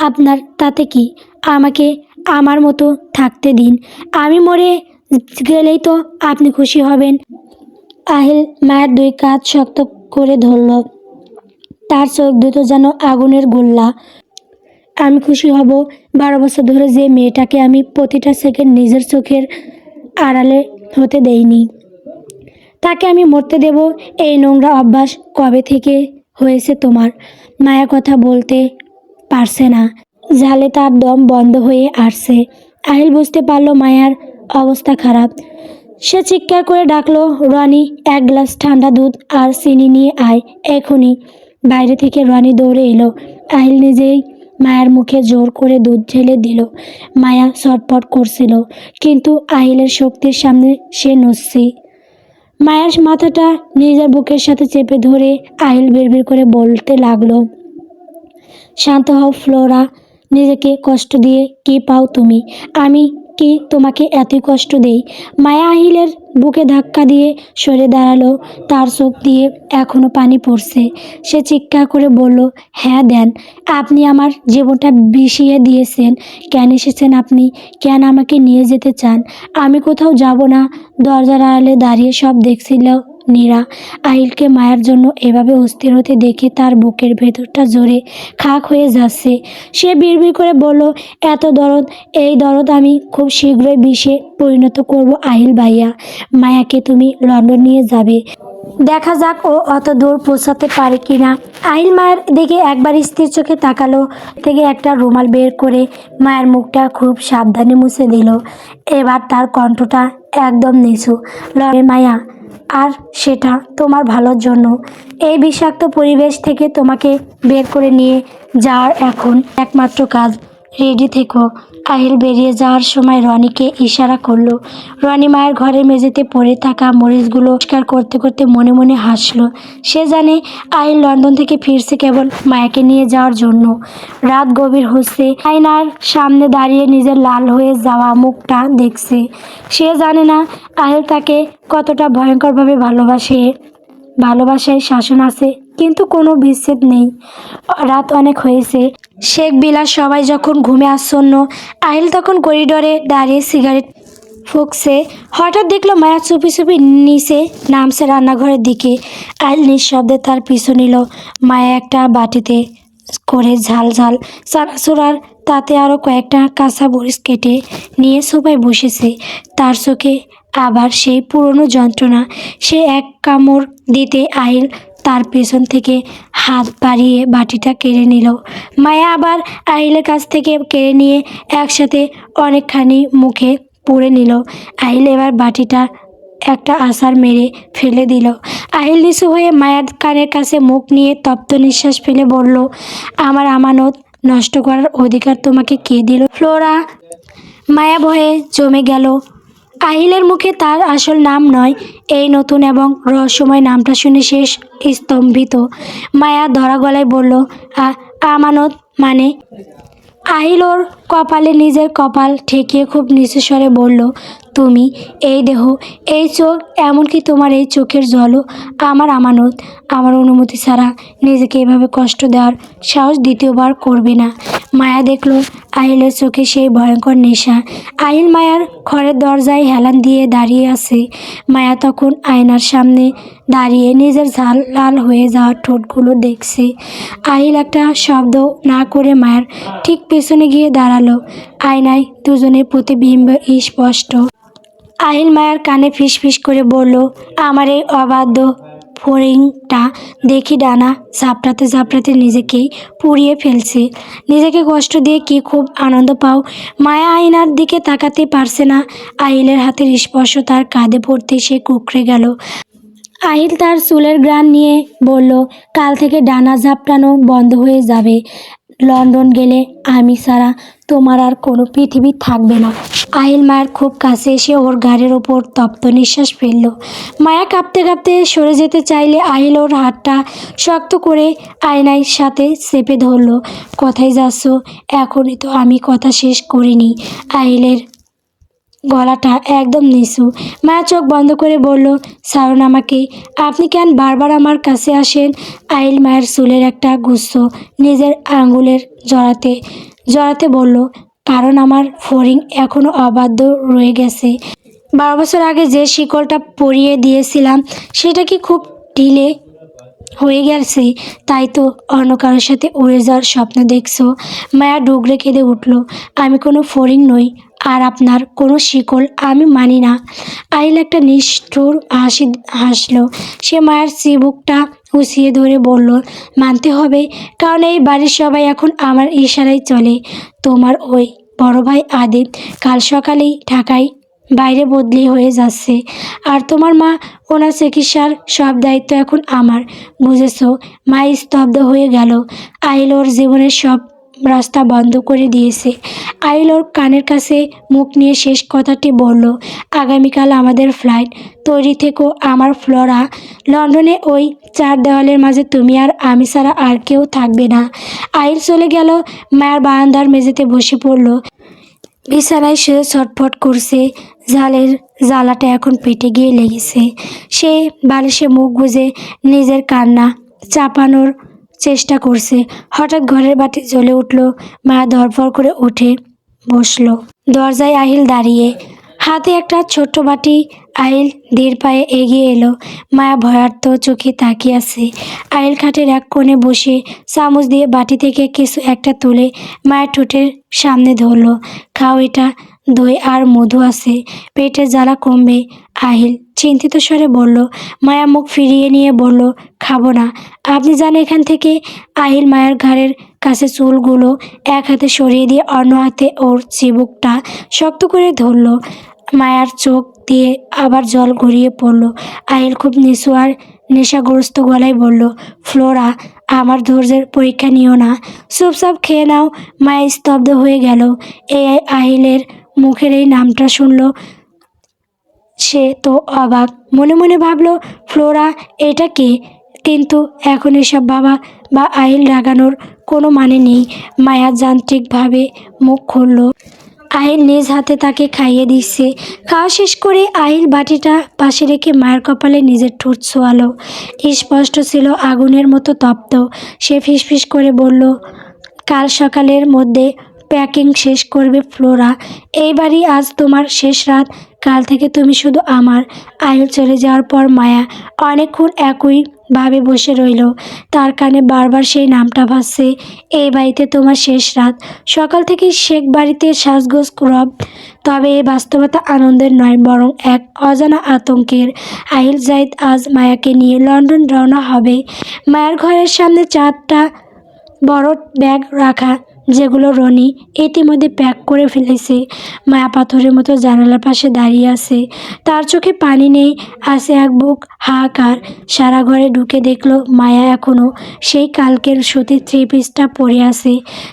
Speaker 1: আপনার তাতে কি? আমাকে আমার মতো থাকতে দিন। আমি মরে গেলেই তো আপনি খুশি হবেন। আহিল মায়ের দুই কাঁধ শক্ত করে ধরল। তার চোখ দুটো যেন আগুনের গোল্লা। আমি খুশি হব 12 বছর ধরে যে মেয়েটাকে আমি প্রতিটা সেকেন্ড নিজের চোখের আড়ালে হতে দেইনি, তাকে আমি মরতে দেব। এই নোংরা অভ্যাস কবে থেকে হয়েছে তোমার? মায়া কথা বলতে পারছে না, ঝালে তার দম বন্ধ হয়ে আসছে। আহিল বুঝতে পারল মায়ার অবস্থা খারাপ। সে চিৎকার করে ডাকলো, রনি, এক গ্লাস ঠান্ডা দুধ আর চিনি নিয়ে আয় এখনই। বাইরে থেকে রনি দৌড়ে এলো। আহিল নিজেই মায়ের মুখে জোর করে দুধ ঢেলে দিল। মায়া ছটফট করছিল, কিন্তু আহিলের শক্তির সামনে সে নড়ছে। মায়ের মাথাটা নিজের বুকের সাথে চেপে ধরে আহিল বিড়বিড় করে বলতে লাগলো, শান্ত হও ফ্লোরা, নিজেকে কষ্ট দিয়ে কি পাও তুমি? আমি কি তোমাকে এতই কষ্ট দেই? মায়া আহিলের বুকে ধাক্কা দিয়ে সরে দাঁড়ালো। তার চোখ দিয়ে এখনো পানি পড়ছে। সে চিৎকার করে বলল, হ্যাঁ দেন। আপনি আমার জীবনটা বিষিয়ে দিয়েছেন। কেন এসেছেন আপনি? কেন আমাকে নিয়ে যেতে চান? আমি কোথাও যাব না। দরজার আড়ালে দাঁড়িয়ে সব দেখছিল নীরা। আহিলকে মায়ের জন্য এভাবে অস্থির হতে দেখে তার বুকের ভেতরটা জোরে খাক হয়ে যাচ্ছে। সে বিড়বিড় করে বলল, এত দরদ, এই দরদ আমি খুব শীঘ্রই বিষে পরিণত করব আহিল ভাইয়া। মায়াকে তুমি লন্ডন নিয়ে যাবে, দেখা যাক ও অত দূর পৌঁছাতে পারে কিনা। আহিল মায়ের দিকে একবার স্থির চোখে তাকালো, থেকে একটা রুমাল বের করে মায়ের মুখটা খুব সাবধানে মুছে দিল। এবার তার কণ্ঠটা একদম নিচু। মায়া, আর সেটা তোমার ভালোর জন্য। এই বিষাক্ত পরিবেশ থেকে তোমাকে বের করে নিয়ে যাওয়ার এখন একমাত্র কাজ। রেডি থেকো। আহিল বেরিয়ে যাওয়ার সময় রনিকে ইশারা করলো। রনি মায়ের ঘরের মেঝেতে পড়ে থাকা মরিচগুলো পরিষ্কার করতে করতে মনে মনে হাসলো। সে জানে আহিল লন্ডন থেকে ফিরছে কেবল মায়াকে নিয়ে যাওয়ার জন্য। রাত গভীর হচ্ছে। আয়নার সামনে দাঁড়িয়ে নিজের লাল হয়ে যাওয়া মুখটা দেখছে। সে জানে না আহিল তাকে কতটা ভয়ঙ্করভাবে ভালোবাসে। ভালোবাসায় শাসন আছে, কিন্তু কোনো বিচ্ছেদ নেই। রাত অনেক হয়েছে। শেখ বিলাস সবাই যখন ঘুমে আচ্ছন্ন, আহিল তখন করিডোরে দাঁড়িয়ে সিগারেট ফুঁকছে। হঠাৎ দেখলো মায়া চুপি চুপি নিচে নামছে রান্নাঘরের দিকে। আহিল নিঃশব্দে তার পিছু নিল। মায়া একটা বাটিতে করে ঝাল ঝাল চানাচুর আর তাতে আরও কয়েকটা কাঁচা মরিচ কেটে নিয়ে সোফায় বসেছে। তার চোখে আবার সেই পুরনো যন্ত্রণা। সে এক কামড় দিতে আহিল তার পেছন থেকে হাত বাড়িয়ে বাটিটা কেড়ে নিল। মায়া আবার আহিলের কাছ থেকে কেড়ে নিয়ে একসাথে অনেকখানি মুখে পুড়ে নিল। আহিল এবার বাটিটা একটা আছাড় মেরে ফেলে দিল। আহিল নিচু হয়ে মায়ার কানের কাছে মুখ নিয়ে তপ্ত নিঃশ্বাস ফেলে বলল, আমার আমানত নষ্ট করার অধিকার তোমাকে কে দিল ফ্লোরা? মায়া ভয়ে জমে গেল। আহিলের মুখে তার আসল নাম নয়, এই নতুন এবং রহস্যময় নামটা শুনে শেষ স্তম্ভিত। মায়া ধরা গলায় বলল, আমানত মানে? আহিল ওর কপালে নিজের কপাল ঠেকিয়ে খুব নিচু স্বরে বলল, তুমি, এই দেহ, এই চোখ, এমনকি তোমার এই চোখের জলও আমার আমানত। আমার অনুমতি ছাড়া নিজেকে এভাবে কষ্ট দেওয়ার সাহস দ্বিতীয়বার করবে না। মায়া দেখল আহিলের চোখে সেই ভয়ঙ্কর নেশা। আহিল মায়ার ঘরের দরজায় হেলান দিয়ে দাঁড়িয়ে আছে। মায়া তখন আয়নার সামনে দাঁড়িয়ে নিজের ঝাল লাল হয়ে যাওয়া ঠোঁটগুলো দেখছে। আহিল একটা শব্দ না করে মায়ের ঠিক পেছনে গিয়ে দাঁড়ালো। আয়নায় দুজনের প্রতিবিম্ব স্পষ্ট। আহিল মায়ের কানে ফিসফিস করে বলল, আমার এই অবাধ্য ফড়িংটা দেখি ডানা ঝাপটাতে ঝাপটাতে নিজেকেই পুড়িয়ে ফেলছে। নিজেকে কষ্ট দিয়ে কি খুব আনন্দ পাও? মায়া আয়নার দিকে তাকাতে পারছে না। আহিলের হাতের স্পর্শ তার কাঁধে পড়তে সে কুঁকড়ে গেল। আহিল তার চুলের ঘ্রাণ নিয়ে বলল, কাল থেকে ডানা ঝাপটানো বন্ধ হয়ে যাবে। লন্ডন গেলে আমি ছাড়া তোমার আর কোনো পৃথিবী থাকবে না। আহিল মায়ের খুব কাছে এসে ওর ঘাড়ের ওপর তপ্ত নিঃশ্বাস ফেলল। মায়া কাঁপতে কাঁপতে সরে যেতে চাইলে আহিল ওর হাতটা শক্ত করে আয়নার সাথে চেপে ধরল। কোথায় যাচ্ছ? এখনই তো আমি কথা শেষ করিনি। আহিলের গলাটা একদম নিচু। মায়া চোখ বন্ধ করে বলল, ছাড়ুন আমাকে। আপনি কেন বারবার আমার কাছে আসেন? আহিল মায়ের চুলের একটা গুচ্ছ নিজের আঙ্গুলের জড়াতে জড়াতে বলল, কারণ আমার ফড়িং এখনও অবাধ্য রয়ে গেছে। 12 বছর আগে যে শিকলটা পরিয়ে দিয়েছিলাম সেটা কি খুব ঢিলে হয়ে গেছে? তাই তো অন্য কারোর সাথে উড়ে যাওয়ার স্বপ্ন দেখছো? মায়া ডুগরে কেঁদে উঠল, আমি কোনো ফড়িং নই, আর আপনার কোনো শিকল আমি মানি না। আহিল একটা নিষ্ঠুর হাসলো। সে মায়ের চিবুকটা উঁচিয়ে ধরে বলল, মানতে হবে, কারণ এই বাড়ির সবাই এখন আমার ইশারায় চলে। তোমার ওই বড় ভাই আদিব কাল সকালেই ঢাকায় বাইরে বদলি হয়ে যাচ্ছে, আর তোমার মা, ওনার চিকিৎসার সব দায়িত্ব এখন আমার। বুঝেছো? মা স্তব্ধ হয়ে গেল। আহিল ওর জীবনের সব রাস্তা বন্ধ করে দিয়েছে। আহিল ওর কানের কাছে মুখ নিয়ে শেষ কথাটি বলল, আগামীকাল আমাদের ফ্লাইট। তৈরি থেকো আমার ফ্লোরা। লন্ডনে ওই 4 দেওয়ালের মাঝে তুমি আর আমি ছাড়া আর কেউ থাকবে না। আহিল চলে গেল। মায়ের বারান্দার মেঝেতে বসে পড়ল। বিছানায় শুয়ে ছটফট করছে। ঝালের জ্বালাটা এখন পেটে গিয়ে লেগেছে। সে বালিশে মুখ গুজে নিজের কান্না চাপানোর চেষ্টা করছে। হঠাৎ ঘরের বাতি জ্বলে উঠল। মা ধরফর করে উঠে বসলো। দরজায় আহিল দাঁড়িয়ে, হাতে একটা ছোট্ট বাটি। আহিল ধীর পায়ে এগিয়ে এলো। মায়া ভয়ার্থ চোখে তাকিয়ে আছে। আহিল খাটের এক কোণে বসে চামচ দিয়ে বাটি থেকে কিছু একটা তুলে মায়ের ঠোঁটের সামনে ধরলো। খাও, এটা দই আর মধু আছে, পেটের জ্বালা কমবে। আহিল চিন্তিত স্বরে বলল। মায়া মুখ ফিরিয়ে নিয়ে বলল, খাবো না। আপনি জানেন এখান থেকে? আহিল মায়ের ঘাড়ের কাছে চুলগুলো এক হাতে সরিয়ে দিয়ে অন্য হাতে ওর চিবুকটা শক্ত করে ধরল। মায়ার চোখ দিয়ে আবার জল গড়িয়ে পড়ল। আহিল খুব নিচু আর নেশাগ্রস্ত গলায় বলল, ফ্লোরা, আমার ধৈর্যের পরীক্ষা নিও না, চুপচাপ খেয়ে নাও। মায়া স্তব্ধ হয়ে গেল। এই আহিলের মুখের এই নামটা শুনল সে তো অবাক। মনে মনে ভাবল, ফ্লোরা এটা কে? কিন্তু এখন এসব বাবা বা আহিল রাগানোর কোনো মানে নেই। মায়া যান্ত্রিকভাবে মুখ খুলল। আহিল নিজ হাতে তাকে খাইয়ে দিচ্ছে। খাওয়া শেষ করে আহিল বাটিটা পাশে রেখে মায়ের কপালে নিজের ঠোঁট ছোঁয়ালো। স্পষ্ট ছিল আগুনের মতো তপ্ত। সে ফিসফিস করে বলল, কাল সকালের মধ্যে প্যাকিং শেষ করবে ফ্লোরা। এই বাড়ি আজ তোমার শেষ রাত। কাল থেকে তুমি শুধু আমার। আহিল চলে যাওয়ার পর মায়া অনেকক্ষণ একইভাবে বসে রইল। তার কানে বারবার সেই নামটা ভাসছে, এই বাড়িতে তোমার শেষ রাত। সকাল থেকে শেখ বাড়িতে সাজগোজ রব। তবে এই বাস্তবতা আনন্দের নয়, বরং এক অজানা আতঙ্কের। আহিল জাহিদ আজ মায়াকে নিয়ে লন্ডন রওনা হবে। মায়ের ঘরের সামনে 4টা বড় ব্যাগ রাখা, যেগুলো রনি ইতিমধ্যে প্যাক করে ফেলেছে। মায়া পাথরের মতো জানালার পাশে দাঁড়িয়ে আছে। তার চোখে পানি নেই, আছে এক বুক হাহাকার। সারা ঘরে ঢুকে দেখলো মায়া এখনও সেই কালকের সুতির 3 পিসটা পরে আছে।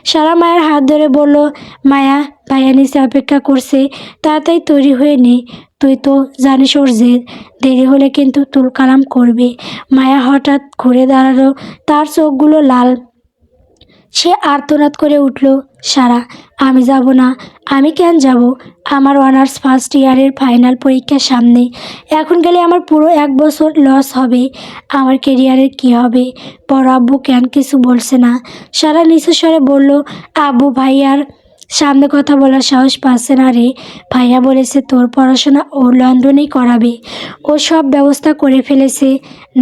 Speaker 1: সারা মায়ের হাত ধরে বলল, মায়া, ভাইয়া নিচে অপেক্ষা করছে, তাড়াতাড়ি তৈরি হয়ে নে। তুই তো জানিস ওর জেদ, দেরি হলে কিন্তু তুলকালাম করবে। মায়া হঠাৎ ঘুরে দাঁড়ালো, তার চোখগুলো লাল। সে আর্তনাদ করে উঠল, সারা, আমি যাব না। আমি কেন যাব? আমার অনার্স ফার্স্ট ইয়ারের ফাইনাল পরীক্ষার সামনে। এখন গেলে আমার পুরো 1 বছর লস হবে। আমার কেরিয়ারের কি হবে? বড় আব্বু কেন কিছু বলছে না? সারা নিচু স্বরে বলল, আব্বু ভাইয়ার সামনে কথা বলার সাহস পাচ্ছে না রে। ভাইয়া বলেছে তোর পড়াশোনা ও লন্ডনেই করাবে। ও সব ব্যবস্থা করে ফেলেছে।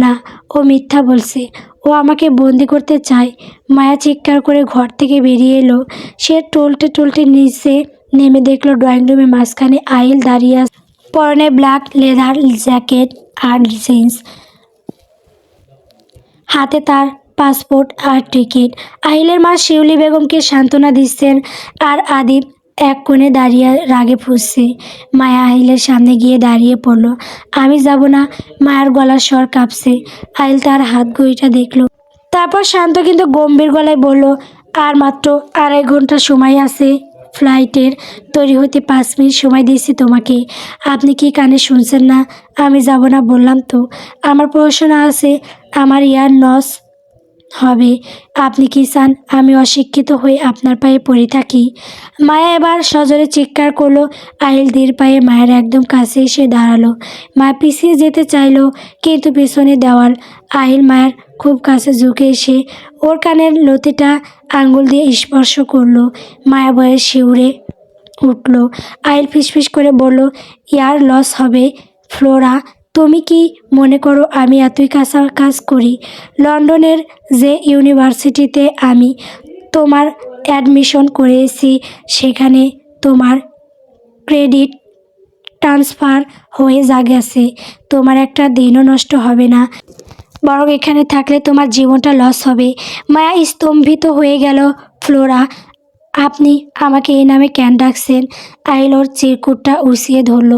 Speaker 1: না, ও মিথ্যা বলছে। ও আমাকে বন্দি করতে চায়। মায়া চিৎকার করে ঘর থেকে বেরিয়ে এলো। সে টলতে টলতে নিচে নেমে দেখলো ড্রয়িং রুমের মাঝখানে আহিল দাঁড়িয়ে আছে, পরনে ব্ল্যাক লেদার জ্যাকেট আর জিন্স, হাতে তার পাসপোর্ট আর টিকিট। আহিলের মা শিউলি বেগমকে সান্ত্বনা দিচ্ছেন, আর আদিব এক কোণে দাঁড়িয়ে রাগে ফুঁসছে। মায়া আহিলের সামনে গিয়ে দাঁড়িয়ে পড়ল। আমি যাব না। মায়ের গলার স্বর কাঁপছে। আহিল তার হাত ঘড়িটা দেখল, তারপর শান্ত কিন্তু গম্ভীর গলায় বলল, আর মাত্র 2.5 ঘন্টা সময় আছে ফ্লাইটের। তৈরি হতে 5 মিনিট সময় দিয়েছি তোমাকে। আপনি কি কানে শুনছেন না? আমি যাব না বললাম তো। আমার পড়াশোনা আছে, আমার ইয়ার নস হবে। আপনি কি চান আমি অশিক্ষিত হয়ে আপনার পায়ে পড়ে থাকি? মায়া এবার সজোরে চিৎকার করলো। আহিল ধীর পায়ে মায়ের একদম কাছে এসে দাঁড়ালো। মা পিছিয়ে যেতে চাইলো, কিন্তু পেছনে দেওয়াল। আহিল মায়ের খুব কাছে ঝুঁকে এসে ওর কানের লতিটা আঙ্গুল দিয়ে স্পর্শ করলো। মায়া ভয়ে শিউরে উঠল। আহিল ফিসফিস করে বলল, ইয়ার লস হবে ফ্লোরা। তুমি কি মনে করো আমি এতই কাঁচা কাজ করি? লন্ডনের যে ইউনিভার্সিটিতে আমি তোমার অ্যাডমিশন করেছি, সেখানে তোমার ক্রেডিট ট্রান্সফার হয়ে গেছে। তোমার একটা দিনও নষ্ট হবে না, বরং এখানে থাকলে তোমার জীবনটা লস হবে। মায়া স্তম্ভিত হয়ে গেল। ফ্লোরা, আপনি আমাকে এই নামে কেন ডাকছেন? আহিল ওর চিরকুটটা উঁচিয়ে ধরল।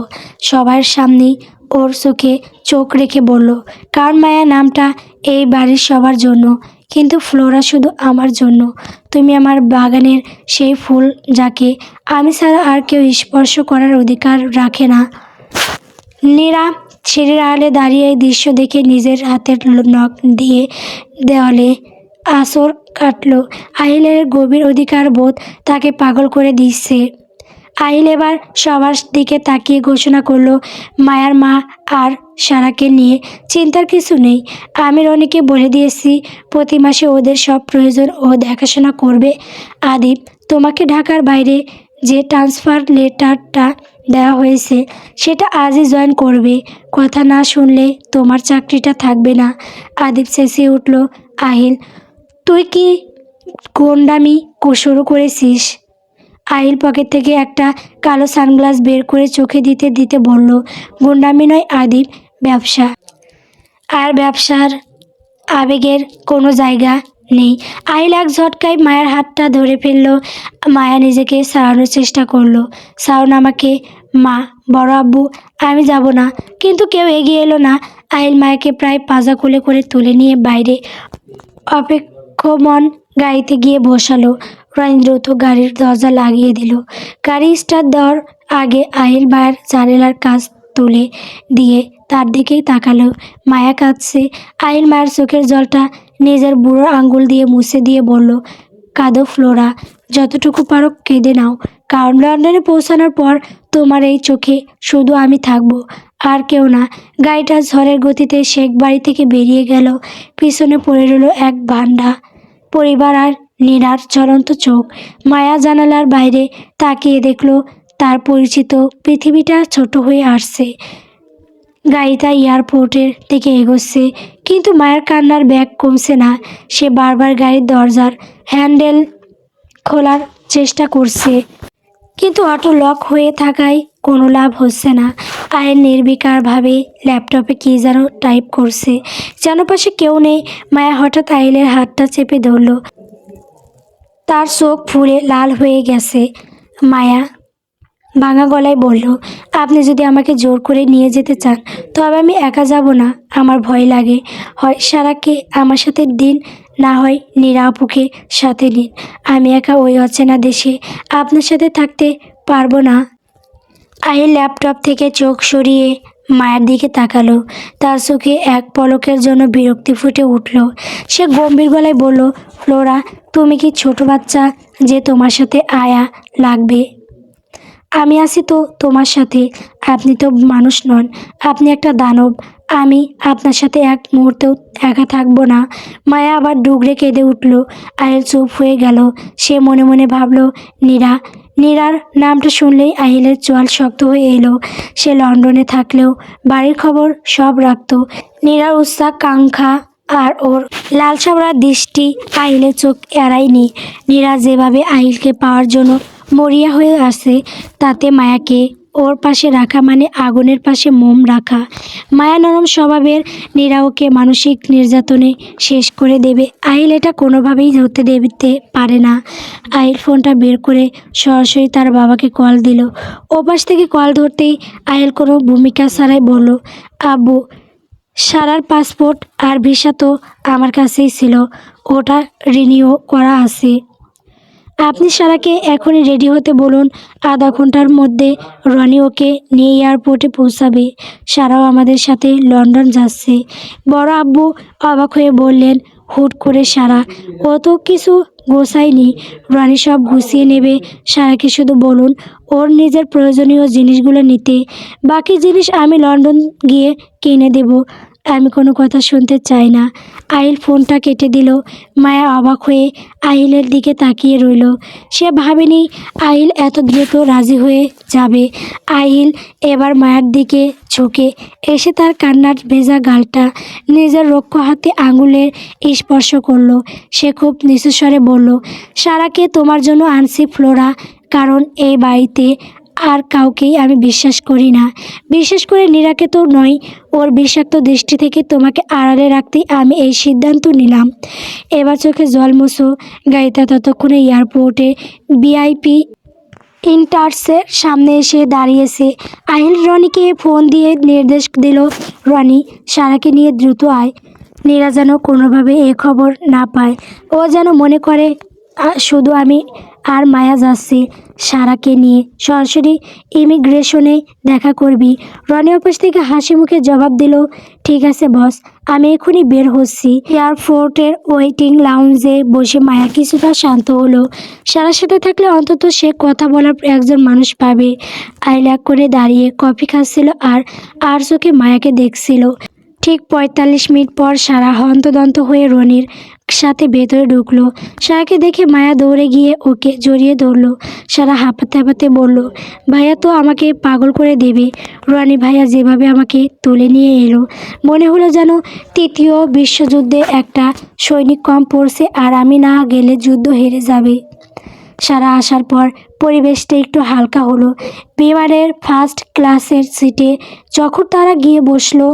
Speaker 1: সবার সামনেই ওর চোখে চোখ রেখে বলল, কারণ মায়া নামটা এই বাড়ির সবার জন্য, কিন্তু ফ্লোরা শুধু আমার জন্য। তুমি আমার বাগানের সেই ফুল, যাকে আমি ছাড়া আর কেউ স্পর্শ করার অধিকার রাখে না। নীরা সিঁড়ির আড়ালে দাঁড়িয়ে এই দৃশ্য দেখে নিজের হাতের নখ দিয়ে দেওয়ালে আঁচড় কাটল। আহিলের গভীর অধিকার বোধ তাকে পাগল করে দিচ্ছে। আহিল এবার সবার দিকে তাকিয়ে ঘোষণা করলো, মায়ার মা আর সারাকে নিয়ে চিন্তার কিছু নেই। আমি রনিকে বলে দিয়েছি প্রতি মাসে ওদের সব প্রয়োজন ও দেখাশোনা করবে। আদিব, তোমাকে ঢাকার বাইরে যে ট্রান্সফার লেটারটা দেওয়া হয়েছে, সেটা আজই জয়েন করবে। কথা না শুনলে তোমার চাকরিটা থাকবে না। আদিব চেঁচিয়ে উঠল, আহিল, তুই কি গোন্ডামি শুরু করেছিস? আহিল পকেট থেকে একটা কালো সানগ্লাস বের করে চোখে দিতে দিতে বলল, গুন্ডামি নয় আদিব, ব্যবসা। আর ব্যবসার আবেগের কোনো জায়গা নেই। আহিল এক ঝটকায় মায়ের হাতটা ধরে ফেলল। মায়া নিজেকে সারানোর চেষ্টা করলো। সারন আমাকে। মা বড় আব্বু, আমি যাব না। কিন্তু কেউ এগিয়ে এলো না। আহিল মায়াকে প্রায় পাজা কোলে করে তুলে নিয়ে বাইরে অপেক্ষমান গাড়িতে গিয়ে বসালো। রনি দ্রুত গাড়ির দরজা লাগিয়ে দিল। গাড়ি স্টার্ট দেওয়ার আগে আহিল মায়ের জানালার কাজ তুলে দিয়ে তার দিকেই তাকালো। মায়া কাঁদছে। আহিল মায়ের চোখের জলটা নিজের বুড়োর আঙ্গুল দিয়ে মুছে দিয়ে বলল, কাঁদো ফ্লোরা, যতটুকু পারো কেঁদে নাও, কারণ লন্ডনে পৌঁছানোর পর তোমার এই চোখে শুধু আমি থাকবো, আর কেউ না। গাড়িটা ঝড়ের গতিতে শেখ বাড়ি থেকে বেরিয়ে গেল। পিছনে পড়ে রইল এক ভান্ডা পরিবার আর নীরার চলন্ত চোখ। মায়া জানালার বাইরে তাকিয়ে দেখলো তার পরিচিত পৃথিবীটা ছোট হয়ে আসছে। গাড়িটা এয়ারপোর্টের দিকে এগোচ্ছে, কিন্তু মায়ের কান্নার ব্যাগ কমছে না। সে বারবার গাড়ির দরজার হ্যান্ডেল খোলার চেষ্টা করছে, কিন্তু অটো লক হয়ে থাকায় কোনো লাভ হচ্ছে না। আয়ের নির্বিকারভাবে ল্যাপটপে কী যেন টাইপ করছে। যেন পাশে কেউ নেই। মায়া হঠাৎ আইলের হাতটা চেপে ধরল। তার চোখ ফুলে লাল হয়ে গেছে। মায়া ভাঙা গলায় বলল, আপনি যদি আমাকে জোর করে নিয়ে যেতে চান তবে আমি একা যাব না। আমার ভয় লাগে। হয় সারাকে আমার সাথে দিন, না হয় নীরা আপুকে সাথে নিন। আমি একা ওই অচেনা দেশে আপনার সাথে থাকতে পারবো না। আহিল ল্যাপটপ থেকে চোখ সরিয়ে মায়ের দিকে তাকালো। তার চোখে এক পলকের জন্য বিরক্তি ফুটে উঠল। সে গম্ভীর গলায় বলল, ফ্লোরা, তুমি কি ছোট বাচ্চা যে তোমার সাথে আয়া লাগবে? আমি আছি তো তোমার সাথে। আপনি তো মানুষ নন, আপনি একটা দানব। আমি আপনার সাথে এক মুহূর্তেও একা থাকবো না। মায়া আবার ডুগরে কেঁদে উঠল। আহিল চুপ হয়ে গেল। সে মনে মনে ভাবল, নীরা। নীরার নামটা শুনলেই আহিলের চোয়াল শক্ত হয়ে এলো। সে লন্ডনে থাকলেও বাড়ির খবর সব রাখত। নীরার উচ্চাকাঙ্ক্ষা আর ওর লালসাবড়া দৃষ্টি আহিলের চোখ এড়ায়নি। নীরা যেভাবে আহিলকে পাওয়ার জন্য মরিয়া হয়ে আছে, তাতে মায়াকে ওর পাশে রাখা মানে আগুনের পাশে মোম রাখা। মায়া নরম স্বভাবের। নীরা ওকে মানসিক নির্যাতনে শেষ করে দেবে, আহিল এটা কোনোভাবেই হতে দিতে পারে না। আহিল ফোনটা বের করে সরাসরি তার বাবাকে কল দিল। ওপাশ থেকে কল ধরতেই আহিল কোনো ভূমিকা ছাড়াই বলল, আব্বু, সারার পাসপোর্ট আর ভিসা তো আমার কাছেই ছিল, ওটা রিনিউ করা আছে। আপনি সারাকে এখনই রেডি হতে বলুন। আধা ঘন্টার মধ্যে রনি ওকে নিয়ে এয়ারপোর্টে পৌঁছাবে। সারাও আমাদের সাথে লন্ডন যাচ্ছে। বড় আব্বু অবাক হয়ে বললেন, হুট করে সারা? ও তো কিছু গোছায়নি। রনি সব গুছিয়ে নেবে। সারাকে শুধু বলুন ওর নিজের প্রয়োজনীয় জিনিসগুলো নিতে। বাকি জিনিস আমি লন্ডন গিয়ে কিনে দেব। আমি কোনো কথা শুনতে চাই না। আহিল ফোনটা কেটে দিল। মায়া অবাক হয়ে আহিলের দিকে তাকিয়ে রইল। সে ভাবেনি আহিল এত দ্রুত রাজি হয়ে যাবে। আহিল এবার মায়ার দিকে ঝুঁকে এসে তার কান্নার ভেজা গালটা নিজের রুক্ষ হাতে আঙুলের স্পর্শ করলো। সে খুব নিচু স্বরে বলল, সারাকে তোমার জন্য আনছি ফ্লোরা, কারণ এই বাড়িতে আর কাউকেই আমি বিশ্বাস করি না। বিশেষ করে নীরাকে তো নয়। ওর বিষাক্ত দৃষ্টি থেকে তোমাকে আড়ালে রাখতেই আমি এই সিদ্ধান্ত নিলাম। এবার চোখে জল মুছো। গাড়িটা ততক্ষণে এয়ারপোর্টে ভিআইপি ইন্টার্সের সামনে এসে দাঁড়িয়েছে। আহিল রনিকে ফোন দিয়ে নির্দেশ দিল, রনি, সারাকে নিয়ে দ্রুত আয়। নীরা যেন কোনোভাবে এ খবর না পায়। ও যেন মনে করে শুধু আমি আর মায়া যাচ্ছি সারাকে নিয়ে। সরাসরি ইমিগ্রেশনে দেখা করবি। রনি অফিস থেকে হাসি মুখে জবাব দিল, ঠিক আছে বস, আমি এখনই বের হচ্ছি। এয়ারপোর্টের ওয়েটিং লাউঞ্জে বসে মায়া কিছুটা শান্ত হলো। সারার সাথে থাকলে অন্তত সে কথা বলার একজন মানুষ পাবে। আইল্যাক করে দাঁড়িয়ে কফি খাচ্ছিল আর চোখে মায়াকে দেখছিল। ঠিক 45 মিনিট পর সারা হন্তদন্ত হয়ে রনির সাথে ভেতরে ঢুকলো। সারাকে দেখে মায়া দৌড়ে গিয়ে ওকে জড়িয়ে ধরলো। সারা হাঁপাতে হাঁপাতে বলল, ভাইয়া তো আমাকে পাগল করে দেবে। রনি ভাইয়া যেভাবে আমাকে তুলে নিয়ে এলো, মনে হলো যেন তৃতীয় বিশ্বযুদ্ধে একটা সৈনিক কম পড়ছে আর আমি না গেলে যুদ্ধ হেরে যাবে। সারা আসার পর পরিবেশটা একটু হালকা হলো। বিমানের ফার্স্ট ক্লাসের সিটে যখন তারা গিয়ে বসলো,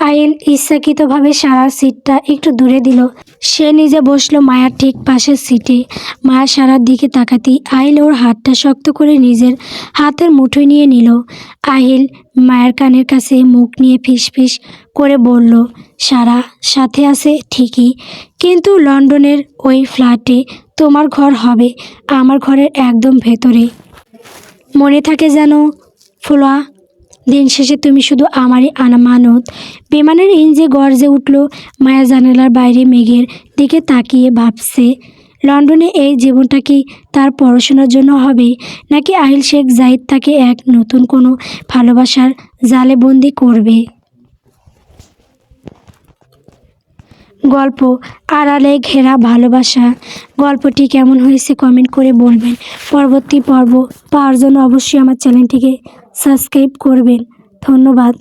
Speaker 1: আহিল ইচ্ছাকৃতভাবে সারার সিটটা একটু দূরে দিল। সে নিজে বসলো মায়ার ঠিক পাশের সিটে। মায়া সারার দিকে তাকাতেই আহিল ওর হাতটা শক্ত করে নিজের হাতের মুঠোয় নিয়ে নিল। আহিল মায়ের কানের কাছে মুখ নিয়ে ফিসফিস করে বলল, সারা সাথে আছে ঠিকই, কিন্তু লন্ডনের ওই ফ্ল্যাটে তোমার ঘর হবে, আমার ঘরের একদম ভেতরে। মনে থাকে যেন ফোলা, দিন শেষে তুমি শুধু আমারই আমানত। বিমানের ইঞ্জিন গর্জে উঠল। মায়া জানালার বাইরে মেঘের দিকে তাকিয়ে ভাবছে, লন্ডনে এই জীবনটা কি তার পড়াশোনার জন্য হবে, নাকি আহিল শেখ জাহিদ তাকে এক নতুন কোনো ভালোবাসার জালে বন্দি করবে। গল্প আড়ালে ঘেরা ভালোবাসা। গল্পটি কেমন হয়েছে কমেন্ট করে বলবেন। পরবর্তী পর্ব পাওয়ার জন্য অবশ্যই আমার চ্যানেলটিকে সাবস্ক্রাইব করবেন। ধন্যবাদ।